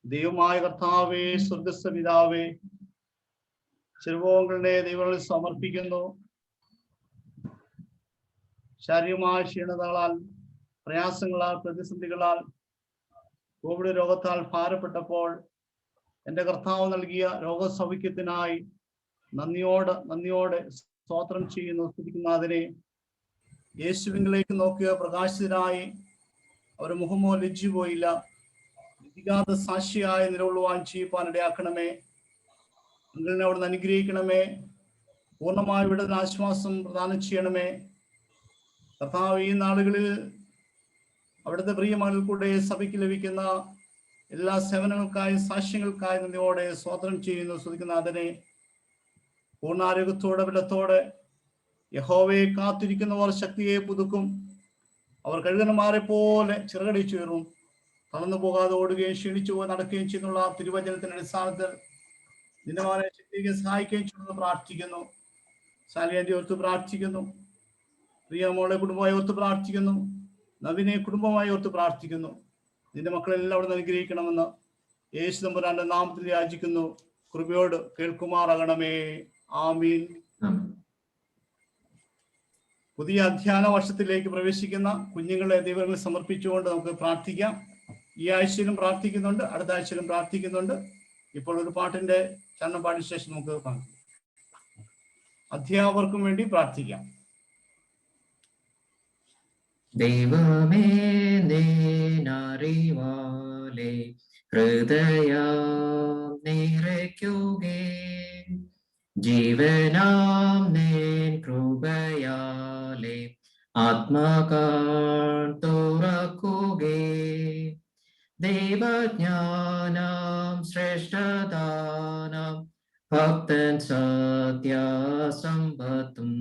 S1: ദൈവമായ കർത്താവേ, സ്വർഗസ്ഥ പിതാവേ, ചെറുപവങ്ങളുടെ ദൈവങ്ങളിൽ സമർപ്പിക്കുന്നു. ശാരീരികമായ ക്ഷീണതകളാൽ, പ്രയാസങ്ങളാൽ, പ്രതിസന്ധികളാൽ, കോവിഡ് രോഗത്താൽ ഭാരപ്പെട്ടപ്പോൾ എൻ്റെ കർത്താവ് നൽകിയ രോഗസൗഖ്യത്തിനായി നന്ദിയോടെ സ്തോത്രം ചെയ്യുന്നു, സ്തുതിക്കുന്ന അതിനെ യേശുവിലേക്ക് നോക്കിയ പ്രകാശിതനായി അവരുടെ മുഖമോ ലജ്ജു പോയില്ല. ലജ്ജിക്കാത്ത സാക്ഷിയായ നിലകൊള്ളുവാൻ ചെയ്യുവാൻ ഇടയാക്കണമേ. അങ്കിളിനെ അവിടുന്ന് അനുഗ്രഹിക്കണമേ. പൂർണ്ണമായ വിടുതൽ ആശ്വാസം പ്രദാനം ചെയ്യണമേ. കർത്താവ് ഈ നാളുകളിൽ അവിടുത്തെ പ്രിയമകളിൽ കൂടെ സഭയ്ക്ക് ലഭിക്കുന്ന എല്ലാ സേവനങ്ങൾക്കായി, സാക്ഷ്യങ്ങൾക്കായി നന്ദിയോടെ സ്തോത്രം ചെയ്യുന്നു, സ്തുതിക്കുന്ന അതിനെ പൂർണ്ണാരോഗ്യത്തോടെ ബലത്തോടെ യഹോവയെ കാത്തിരിക്കുന്നവർ ശക്തിയെ പുതുക്കും. അവർ കഴുകന്മാരെ പോലെ ചിറകടിച്ചു കയറും. തളർന്നു പോകാതെ ഓടുകയും ക്ഷീണിച്ചു പോയി നടക്കുകയും ചെയ്യുന്നുള്ള തിരുവചനത്തിന്റെ അടിസ്ഥാനത്തിൽ നിന്റെ മകനെ ശക്തിക്ക് സഹായിക്കുകയും ചെയ്യുന്നത് പ്രാർത്ഥിക്കുന്നു. സാലിയാന്റെ ഓർത്ത് പ്രാർത്ഥിക്കുന്നു. പ്രിയമോളെ കുടുംബമായി ഓർത്ത് പ്രാർത്ഥിക്കുന്നു. നവിനെ കുടുംബമായി ഓർത്ത് പ്രാർത്ഥിക്കുന്നു. നിന്റെ മക്കളെല്ലാം അവിടെ അനുഗ്രഹിക്കണമെന്ന് യേശു തമ്പുരാന്റെ നാമത്തിൽ യാചിക്കുന്നു. കൃപയോട് കേൾക്കുമാറാകണമേ. ആമീൻ. പുതിയ അധ്യയന വർഷത്തിലേക്ക് പ്രവേശിക്കുന്ന കുഞ്ഞുങ്ങളെ ദൈവങ്ങളിൽ സമർപ്പിച്ചുകൊണ്ട് നമുക്ക് പ്രാർത്ഥിക്കാം. ഈ ആഴ്ചയിലും പ്രാർത്ഥിക്കുന്നുണ്ട്, അടുത്ത ആഴ്ചയിലും പ്രാർത്ഥിക്കുന്നുണ്ട്. ഇപ്പോൾ ഒരു പാട്ടിന്റെ ചരണം പാടിയ ശേഷം നമുക്ക് പ്രാർത്ഥിക്കാം. അധ്യാപകർക്കും വേണ്ടി പ്രാർത്ഥിക്കാം.
S2: ദൈവമേ നിന്നറിവാലെ ഹൃദയം നിറയ്ക്കുകേ, ജീവനാം നിൻ കൃപയാലെ ആത്മകൺ തുറക്കുകേ. ദൈവജ്ഞാനം ശ്രേഷ്ഠദാനം ഭക്തൻ സത്യസമ്പത്തും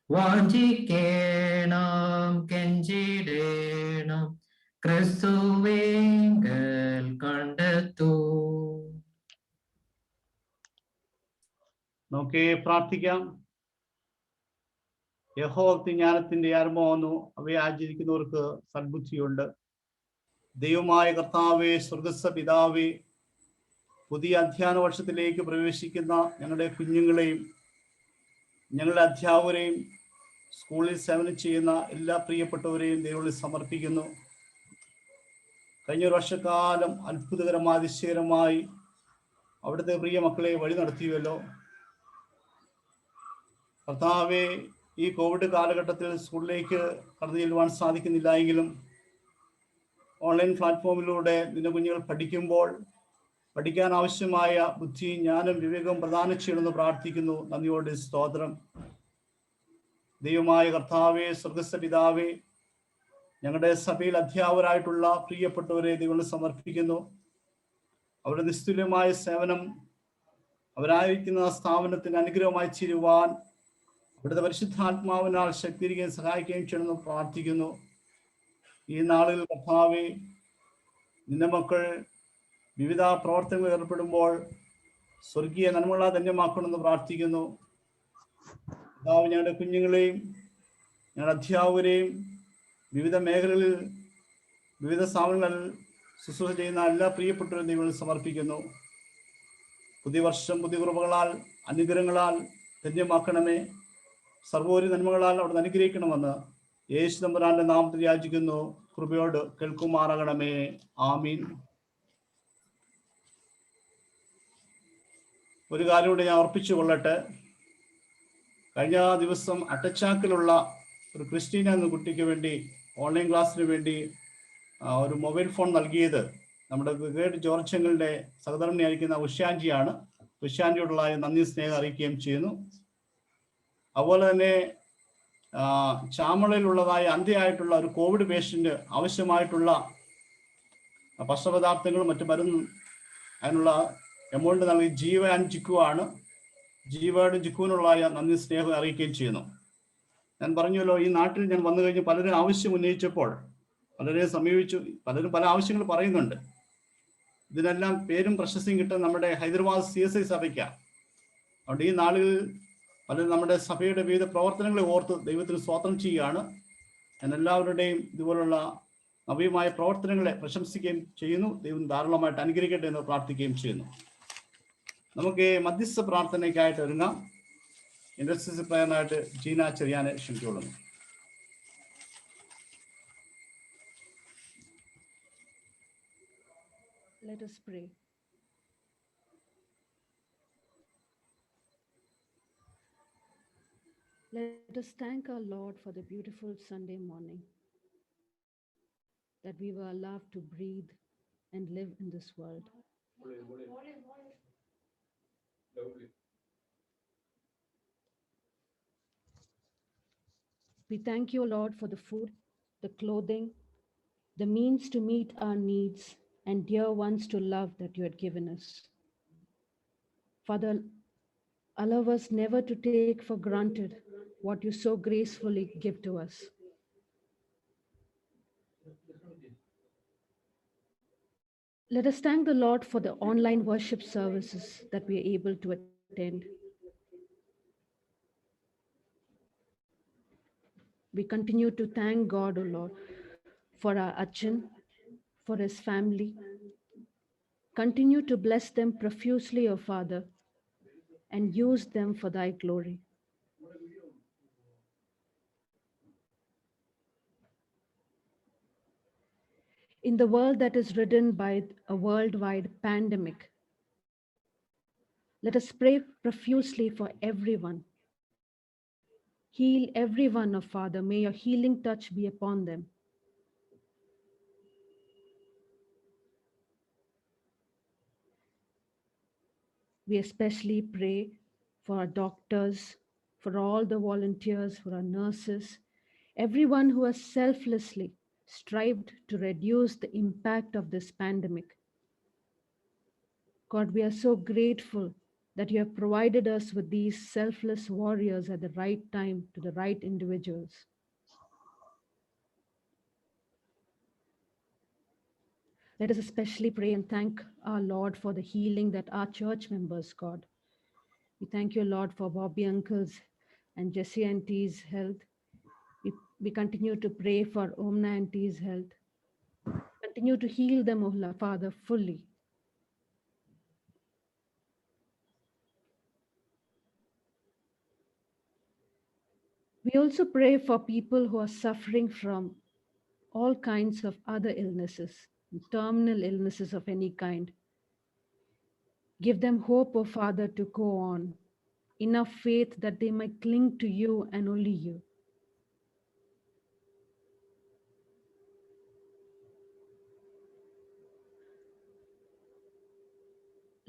S2: വാഞ്ചിക്കേണം കെഞ്ചിടേണം ക്രിസ്തുവേങ്കൽ കണ്ടെത്തൂ.
S1: നമുക്ക് പ്രാർത്ഥിക്കാം. യഹോവക്തി ജ്ഞാനത്തിന്റെ ആരംഭമാകുന്നു. അവയെ ആചരിക്കുന്നവർക്ക് സദ്ബുദ്ധിയുണ്ട്. ദൈവമായ കർത്താവേ, സ്വർഗസ്ഥ പിതാവേ, പുതിയ അധ്യയന വർഷത്തിലേക്ക് പ്രവേശിക്കുന്ന ഞങ്ങളുടെ കുഞ്ഞുങ്ങളെയും ഞങ്ങളുടെ അധ്യാപകരെയും സ്കൂളിൽ സേവനം ചെയ്യുന്ന എല്ലാ പ്രിയപ്പെട്ടവരെയും ദൈവത്തിൽ സമർപ്പിക്കുന്നു. കഴിഞ്ഞ ഒരു വർഷക്കാലം അത്ഭുതകരമായ അതിശയകരമായി അവിടുത്തെ പ്രിയ മക്കളെ വഴി നടത്തിയല്ലോ. കർത്താവെ, ഈ കോവിഡ് കാലഘട്ടത്തിൽ സ്കൂളിലേക്ക് കടന്നു ചെല്ലുവാൻ സാധിക്കുന്നില്ല എങ്കിലും ഓൺലൈൻ പ്ലാറ്റ്ഫോമിലൂടെ നിന്റെ കുഞ്ഞുങ്ങൾ പഠിക്കുമ്പോൾ പഠിക്കാൻ ആവശ്യമായ ബുദ്ധി, ജ്ഞാനം, വിവേകവും പ്രദാനം ചെയ്യണമെന്ന് പ്രാർത്ഥിക്കുന്നു. നന്ദിയോടെ സ്തോത്രം. ദൈവമായ കർത്താവേ, സ്വർഗസ്ഥ പിതാവേ, ഞങ്ങളുടെ സഭയിൽ അധ്യാപകരായിട്ടുള്ള പ്രിയപ്പെട്ടവരെ ദൈവം സമർപ്പിക്കുന്നു. അവരുടെ നിസ്തുല്യമായ സേവനം അവരായിരിക്കുന്ന സ്ഥാപനത്തിന് അനുഗ്രഹമായി ചേരുവാൻ അവിടുത്തെ പരിശുദ്ധാത്മാവിനാൽ ശക്തീകരിക്കുകയും സഹായിക്കുകയും ചെയ്യണമെന്ന് പ്രാർത്ഥിക്കുന്നു. ഈ നാളിൽ കർത്താവേ, നിന്റെ മക്കൾ വിവിധ പ്രവർത്തനങ്ങളിൽ ഏർപ്പെടുമ്പോൾ സ്വർഗീയ നന്മകളാൽ ധന്യമാക്കണമെന്ന് പ്രാർത്ഥിക്കുന്നു. കർത്താവ്, ഞങ്ങളുടെ കുഞ്ഞുങ്ങളെയും ഞങ്ങളുടെ അധ്യാപകരെയും വിവിധ മേഖലകളിൽ വിവിധ സ്ഥാപനങ്ങളിൽ ശുശ്രൂഷ ചെയ്യുന്ന എല്ലാ പ്രിയപ്പെട്ടവരും ദൈവങ്ങളിൽ സമർപ്പിക്കുന്നു. പുതിയ വർഷം പുതിയ കൃപകളാൽ അനുഗ്രഹങ്ങളാൽ ധന്യമാക്കണമേ. സർവോപരി നന്മകളാൽ അവിടെ അനുഗ്രഹിക്കണമെന്ന് യേശു തമ്പുരാന്റെ നാമത്തിൽ യാചിക്കുന്നു. കൃപയോട് കേൾക്കുമാറാകണമേ. ആമീൻ. ഒരു കാര്യം കൂടെ ഞാൻ ഓർപ്പിച്ചു കൊള്ളട്ടെ. കഴിഞ്ഞ ദിവസം അട്ടച്ചാക്കിലുള്ള ഒരു ക്രിസ്റ്റീന എന്ന കുട്ടിക്ക് വേണ്ടി ഓൺലൈൻ ക്ലാസ്സിന് വേണ്ടി ഒരു മൊബൈൽ ഫോൺ നൽകിയത് നമ്മുടെ ബ്രിഗേഡ് ജോർജങ്ങളുടെ സഹധർമ്മിയായിരിക്കുന്ന ഉഷാൻജിയാണ്. ഉഷാൻജിയോടുള്ള നന്ദി സ്നേഹം അറിയിക്കുകയും ചെയ്യുന്നു. അതുപോലെ തന്നെ ചാമളയിലുള്ളതായ അന്ത്യമായിട്ടുള്ള ഒരു കോവിഡ് പേഷ്യൻ്റ് ആവശ്യമായിട്ടുള്ള ഭക്ഷണപദാർത്ഥങ്ങളും മറ്റു മരുന്നും അതിനുള്ള എമൗണ്ട് നൽകി ജീവ ആൻഡ് ജിക്കുവാണ്. ജീവയുടെ ജിക്കുവിനുള്ള നന്ദി സ്നേഹം അറിയിക്കുകയും ചെയ്യുന്നു. ഞാൻ പറഞ്ഞല്ലോ, ഈ നാട്ടിൽ ഞാൻ വന്നു കഴിഞ്ഞ് പലരും ആവശ്യം ഉന്നയിച്ചപ്പോൾ പലരെയും സമീപിച്ചു. പലരും പല ആവശ്യങ്ങൾ പറയുന്നുണ്ട്. ഇതിനെല്ലാം പേരും പ്രശസ്തിയും കിട്ടുന്ന നമ്മുടെ ഹൈദരാബാദ് CSI സഭയ്ക്കാണ്. അതുകൊണ്ട് ഈ നാളുകളിൽ പലരും നമ്മുടെ സഭയുടെ വിവിധ പ്രവർത്തനങ്ങളെ ഓർത്ത് ദൈവത്തിന് സ്തോത്രം ചെയ്യുകയാണ്. ഞാൻ എല്ലാവരുടെയും ഇതുപോലുള്ള നവീയമായ പ്രവർത്തനങ്ങളെ പ്രശംസിക്കുകയും ചെയ്യുന്നു. ദൈവം ധാരാളമായിട്ട് അനുഗ്രഹിക്കട്ടെ എന്ന് പ്രാർത്ഥിക്കുകയും ചെയ്യുന്നു. നമുക്ക് മധ്യസ്ഥ പ്രാർത്ഥനയ്ക്കായിട്ട് ഒരുങ്ങാം. ഇൻഡസ്ട്രീസ് പ്രയറിനായിട്ട് ജീന ചെറിയാനെ ക്ഷണിച്ചുകൊള്ളുന്നു.
S8: Let us pray. Let us thank our Lord for the beautiful Sunday morning, that we were allowed to breathe and live in this world. We thank you, Lord, for the food, the clothing, the means to meet our needs, and dear ones to love that you had given us. Father, allow us never to take for granted what you so gracefully give to us. Let us thank the Lord for the online worship services that we are able to attend. We continue to thank God, O Lord, for our Achan, for his family. Continue to bless them profusely, O Father, and use them for thy glory. In the world that is ridden by a worldwide pandemic, let us pray profusely for everyone. Heal everyone, O Father. May your healing touch be upon them. We especially pray for our doctors, for all the volunteers, for our nurses, everyone who has selflessly strived to reduce the impact of this pandemic. God, we are so grateful that you have provided us with these selfless warriors at the right time to the right individuals. Let us especially pray and thank our Lord for the healing that our church members got. We thank you, Lord, for Bobby uncle's and Jessie Auntie's health. We continue to pray for Omna Auntie's health. Continue to heal them, O Father, fully. We also pray for people who are suffering from all kinds of other illnesses, terminal illnesses of any kind. Give them hope, O Father, to go on, enough faith that they might cling to you and only you.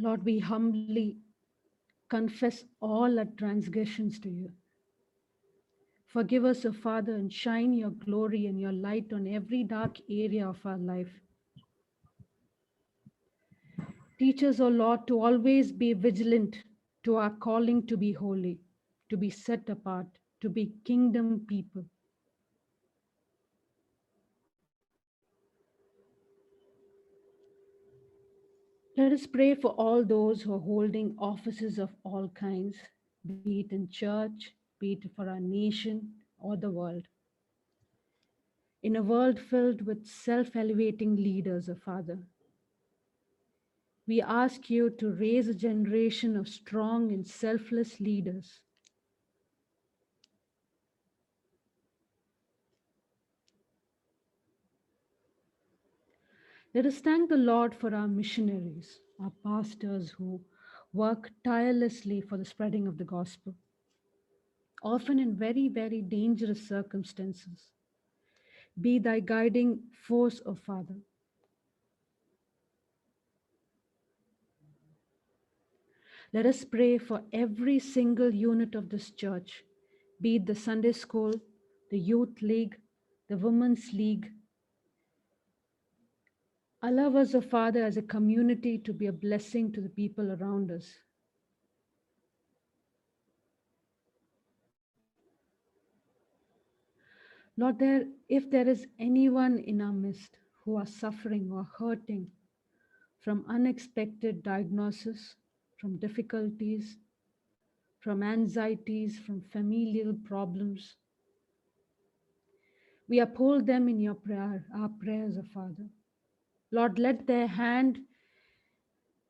S8: Lord, we humbly confess all our transgressions to you. Forgive us, O Father, and shine your glory and your light on every dark area of our life. Teach us, O Lord, to always be vigilant to our calling to be holy, to be set apart, to be kingdom people. Let us pray for all those who are holding offices of all kinds, be it in church, be it for our nation or the world. In a world filled with self-elevating leaders, O Father, we ask you to raise a generation of strong and selfless leaders. Let us thank the Lord for our missionaries, our pastors who work tirelessly for the spreading of the gospel, often in very, very dangerous circumstances. Be thy guiding force, O Father. Let us pray for every single unit of this church, be it the Sunday school, the youth league, the women's league. Allow us, O Father, as a community to be a blessing to the people around us. Lord, if there is anyone in our midst who are suffering or hurting from unexpected diagnosis, from difficulties, from anxieties, from familial problems, we uphold them in your prayer, our prayers, O Father. Lord, let their hand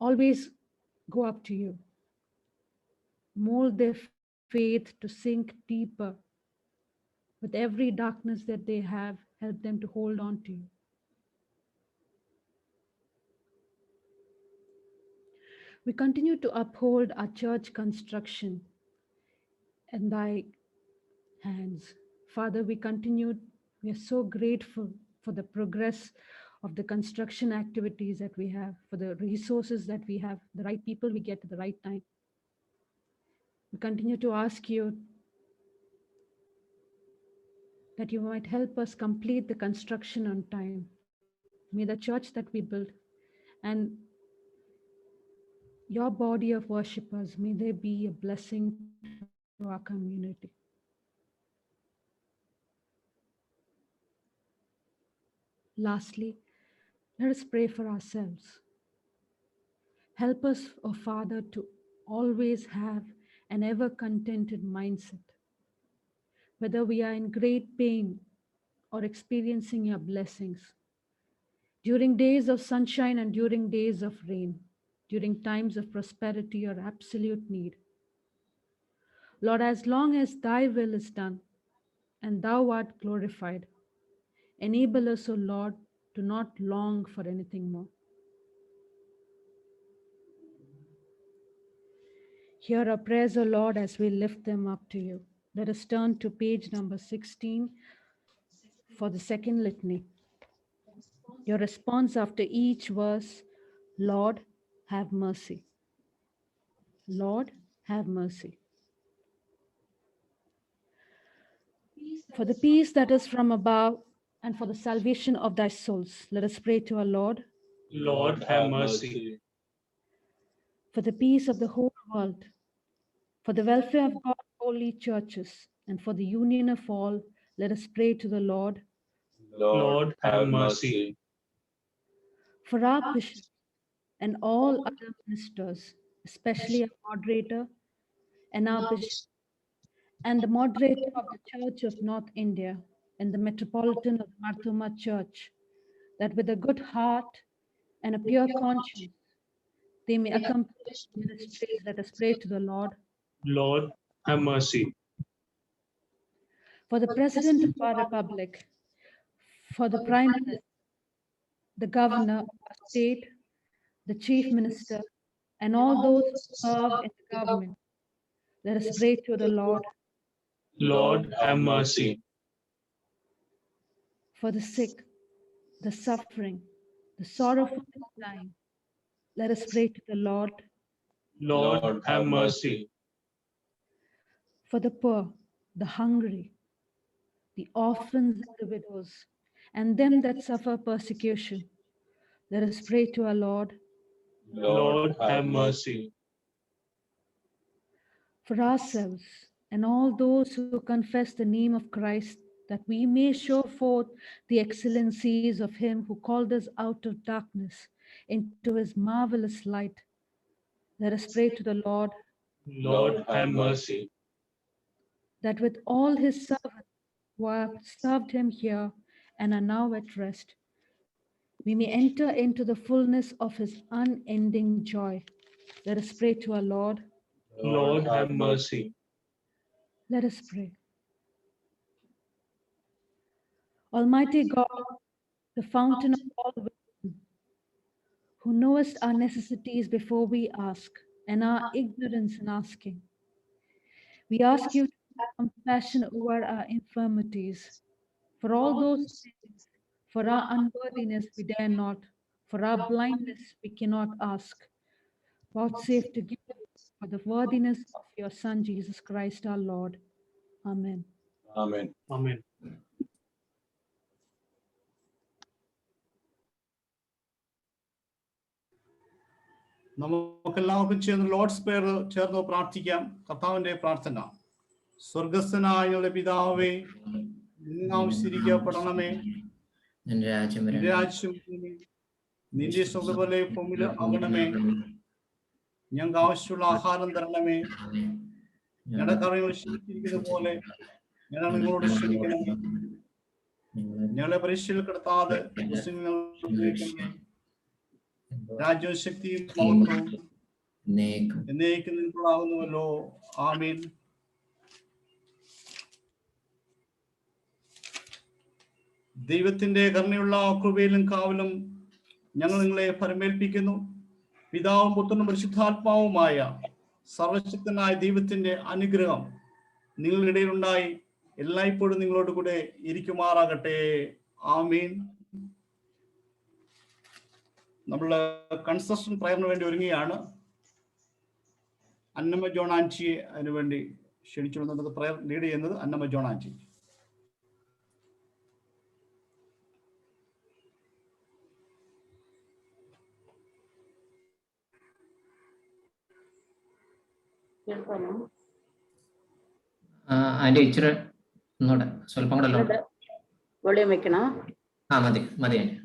S8: always go up to you. Mold their faith to sink deeper. With every darkness that they have, help them to hold on to you. We continue to uphold our church construction in thy hands. Father, we are so grateful for the progress of the construction activities that we have, for the resources that we have, the right people we get at the right time. We continue to ask you that you might help us complete the construction on time. May the church that we build and your body of worshipers, may they be a blessing to our community. Lastly, let us pray for ourselves. Help us, O Father, to always have an ever-contented mindset. Whether we are in great pain or experiencing your blessings, during days of sunshine and during days of rain, during times of prosperity or absolute need. Lord, as long as thy will is done and thou art glorified, enable us, O Lord, to not long for anything more. Hear our prayers, O Lord, as we lift them up to you. Let us turn to page number 16 for the second litany. Your response after each verse, Lord, have mercy. Lord, have mercy. For the peace that is from above and for the salvation of thy souls, let us pray to our Lord.
S9: Lord, have mercy.
S8: For the peace of the whole world, for the welfare of God's holy churches, and for the union of all, let us pray to the Lord.
S9: Lord, have mercy.
S8: For our bishop and all other ministers, especially our moderator and our bishop, and the moderator of the Church of North India and the Metropolitan of the Marthoma Church, that with a good heart and a pure conscience they may accomplish ministries. Let us pray to the Lord.
S9: Lord, have mercy.
S8: For the President of our Republic, for the Prime Minister, the Governor of our state, the Chief Minister, and all those who serve in the government, let us pray to the Lord.
S9: Lord, have mercy.
S8: For the sick, the suffering, the sorrowful and dying, let us pray to the Lord.
S9: Lord, have mercy.
S8: For the poor, the hungry, the orphans and the widows, and them that suffer persecution, let us pray to our Lord.
S9: Lord, have mercy.
S8: For ourselves and all those who confess the name of Christ, that we may show forth the excellencies of him who called us out of darkness into his marvelous light, let us pray to the Lord.
S9: Lord, have mercy.
S8: That with all his servants who have served him here and are now at rest, we may enter into the fullness of his unending joy. Let us pray to our Lord.
S9: Lord, have mercy.
S8: Let us pray. Almighty God, the fountain of all wisdom, who knowest our necessities before we ask and our ignorance in asking, we ask you to have compassion over our infirmities, for all those things, for our unworthiness we dare not, for our blindness we cannot ask. Vouchsafe to give us for the worthiness of your Son, Jesus Christ our Lord. Amen.
S9: Amen. Amen.
S1: നമുക്കെല്ലാവർക്കും ചേർന്ന് Lord's prayer ചേർന്ന് പ്രാർത്ഥിക്കാം. കർത്താവിന്റെ പ്രാർത്ഥന. സ്വർഗസ്ഥനായ ഞങ്ങളുടെ പിതാവേ, നിന്നെ ആവശ്യപ്പെടണമേ,
S2: നിന്റെ രാജ്യം
S1: നിന്റെ
S2: വരണമേ.
S1: രാജ്യം വരണമേ. നിന്റെ സ്വന്തം പോലെ ഭൂമിയിൽ ആകണമേ. ഞങ്ങൾക്ക് ആവശ്യമുള്ള ആഹാരം തരണമേ. ഞങ്ങളുടെ കടങ്ങൾ ക്ഷമിച്ചിരിക്കുന്ന പോലെ ഞങ്ങൾ നിങ്ങളോട് ക്ഷമിക്കണമേ. ഞങ്ങളെ പരീക്ഷയിൽ കിടത്താതെ രാജ്യവും ശക്തിയും മഹത്വവും എന്നേക്കും നിങ്ങളാകുന്നുവല്ലോ. ആമേൻ. ദൈവത്തിന്റെ കരുണയുള്ള കൃപയിലും കാവലും ഞങ്ങൾ നിങ്ങളെ പരമേൽപ്പിക്കുന്നു. പിതാവും പുത്രനും പരിശുദ്ധാത്മാവുമായ സർവശക്തനായ ദൈവത്തിന്റെ അനുഗ്രഹം നിങ്ങളുടെ ഇടയിലുണ്ടായി എല്ലായ്പ്പോഴും നിങ്ങളോട് കൂടെ ഇരിക്കുമാറാകട്ടെ. ആമീൻ. നമ്മൾ കൺസെഷൻ പ്രയറിന് വേണ്ടി ഒരുങ്ങിയാണ്. അന്നമ്മ ജോൺ ആൻറ്റിയെ അതിനു വേണ്ടി ക്ഷണിച്ചുകൊള്ളുന്നത്. പ്രയർ ലീഡ് ചെയ്യുന്നത് അന്നമ്മ ജോൺ ആൻറ്റി.
S6: കേൾക്കാമോ?
S2: ആന്റി ഇച്ചിരി ഒന്നുകൂടെ സ്വല്പം കൂടെ അല്ലോ.
S6: വോളിയം വെക്കണോ?
S2: മതി മതി ആന്റി.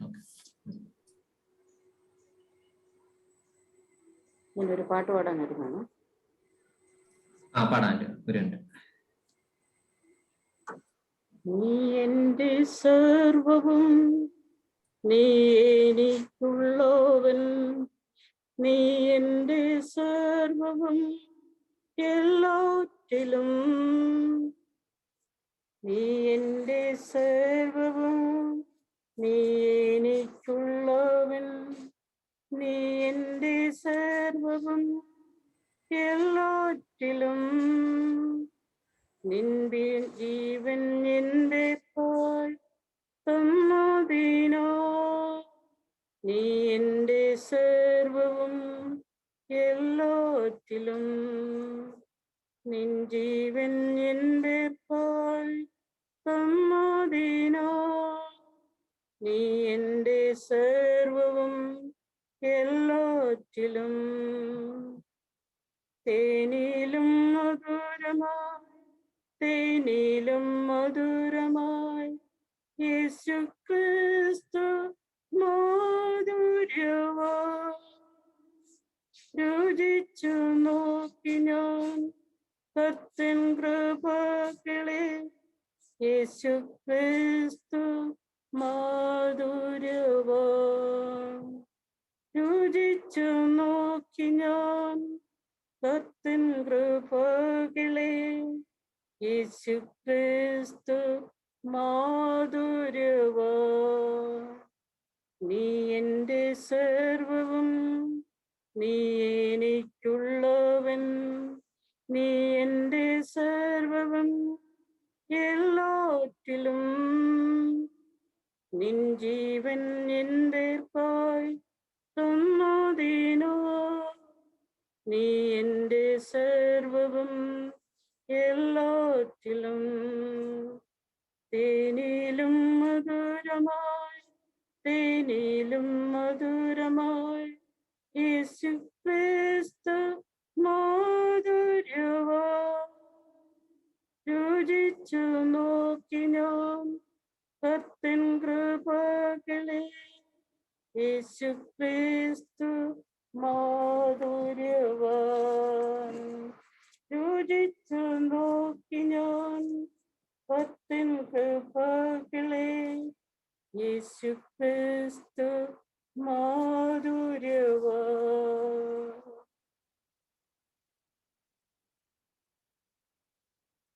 S6: ഞാനൊരു പാട്ട് പാടാനായിരുന്നു.
S2: പാടാൻ ആന്റി ഒരു ഉണ്ട്.
S6: നീ എന്റെ സർവവും, നീ എനിക്കുള്ളവൻ, നീ എന്റെ സർവവും എല്ലാറ്റിലും, നീ എന്റെ സർവവും, നീ എനിക്കുള്ളവൻ, നീ എന്റെ സർവവും എല്ലാറ്റിലും, നിന്റെ ജീവൻ എന്റെ പാൽ തന്നതിനോ, നീ എന്റെ സർവവും എല്ലാറ്റിലും, നിൻ ജീവൻ എന്റെ പാൽ തന്നതിനോ, നീ എന്റെ സർവവും എല്ലാറ്റിലും, തേനിലും മധുരമായി, തേനിലും മധുരമായി യേശു ക്രിസ്തു മാധുര്യവാൻ രുചിച്ചു നോക്കി ഞാൻ, കർത്തൻ കൃപകളെ യേശു ക്രിസ്തു മാധുര്യവാൻ രുചിച്ചു നോക്കി ഞാൻ കർത്തൻ കൃപകളെ യേശു ക്രിസ്തു മാധുര്യവാൻ നീ എൻ്റെ സർവവും നീ എനിക്കുള്ളവൻ നീ എൻ്റെ സർവവും എല്ലാറ്റിലും നിൻ ജീവൻ എന്റേർക്കായി തന്നതിനോ നീ എൻ്റെ സർവവും എല്ലാറ്റിലും തേനിലും മധുരമായി തേനിലും മധുരമായി യേശു ക്രിസ്തു മാധുര്യവാൻ രുചിച്ചു നോക്കി ഞാൻ കർത്തൻ കൃപകളെ യേശു ക്രിസ്തു മാധുര്യവാൻ രുചിച്ചു നോക്കി ഞാൻ കർത്തൻ കൃപകളെ യേശു ക്രിസ്തു മാധുര്യവാൻ.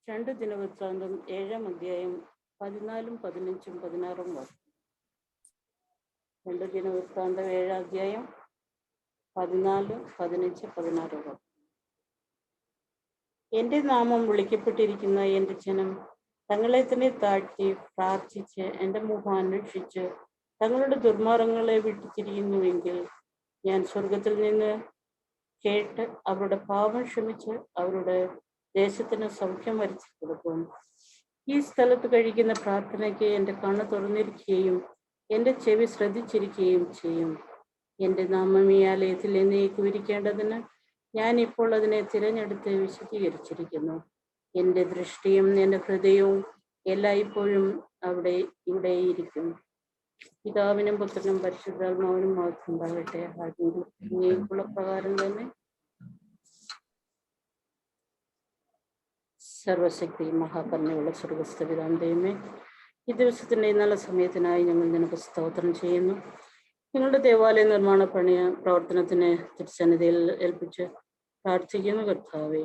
S6: 2 ദിനവൃത്താന്തം 7-ാം അധ്യായം 14, 15, 16 വാക്യം. 2 ദിനവൃത്താന്തം 7-ാം അധ്യായം 14, 15, 16 വാക്യം. എന്റെ നാമം വിളിക്കപ്പെട്ടിരിക്കുന്ന എന്റെ ജനം തങ്ങളെ തന്നെ താഴ്ത്തി പ്രാർത്ഥിച്ച് എന്റെ മുഖം അന്വേഷിച്ച് തങ്ങളുടെ ദുർമാർഗങ്ങളെ വിട്ടുതിരിയുന്നുവെങ്കിൽ ഞാൻ സ്വർഗത്തിൽ നിന്ന് കേട്ട് അവരുടെ പാപം ക്ഷമിച്ച് അവരുടെ ദേശത്തിന് സൗഖ്യം വരുത്തി കൊടുക്കും. ഈ സ്ഥലത്ത് കഴിക്കുന്ന പ്രാർത്ഥനയ്ക്ക് എൻ്റെ കണ്ണ് തുറന്നിരിക്കുകയും എൻ്റെ ചെവി ശ്രദ്ധിച്ചിരിക്കുകയും ചെയ്യും. എൻ്റെ നാമം ഈ ആലയത്തിൽ എന്നേക്കും ഇരിക്കേണ്ടതിന് ഞാൻ ഇപ്പോൾ അതിനെ തിരഞ്ഞെടുത്ത് വിശദീകരിച്ചിരിക്കുന്നു. എൻ്റെ ദൃഷ്ടിയും എൻ്റെ ഹൃദയവും എല്ലായ്പ്പോഴും ഇവിടെയിരിക്കും. പിതാവിനും പുത്രനും പരിശുദ്ധാത്മാവിനും മഹത്വം ഉണ്ടാകട്ടെ. അങ്ങേക്കുള്ള പ്രകാരം തന്നെ സർവശക്തി മഹാകരുണയുള്ള സ്വർഗസ്ഥ പിതാവാം ദൈവമേ, ഈ ദിവസത്തിന്റെ നല്ല സമയത്തിനായി ഞങ്ങൾ നിനക്ക് സ്തോത്രം ചെയ്യുന്നു. നിങ്ങളുടെ ദേവാലയ നിർമ്മാണ പ്രവർത്തനത്തിന് തിരുസന്നിധിയിൽ ഏൽപ്പിച്ച് പ്രാർത്ഥിക്കുന്നു കർത്താവേ.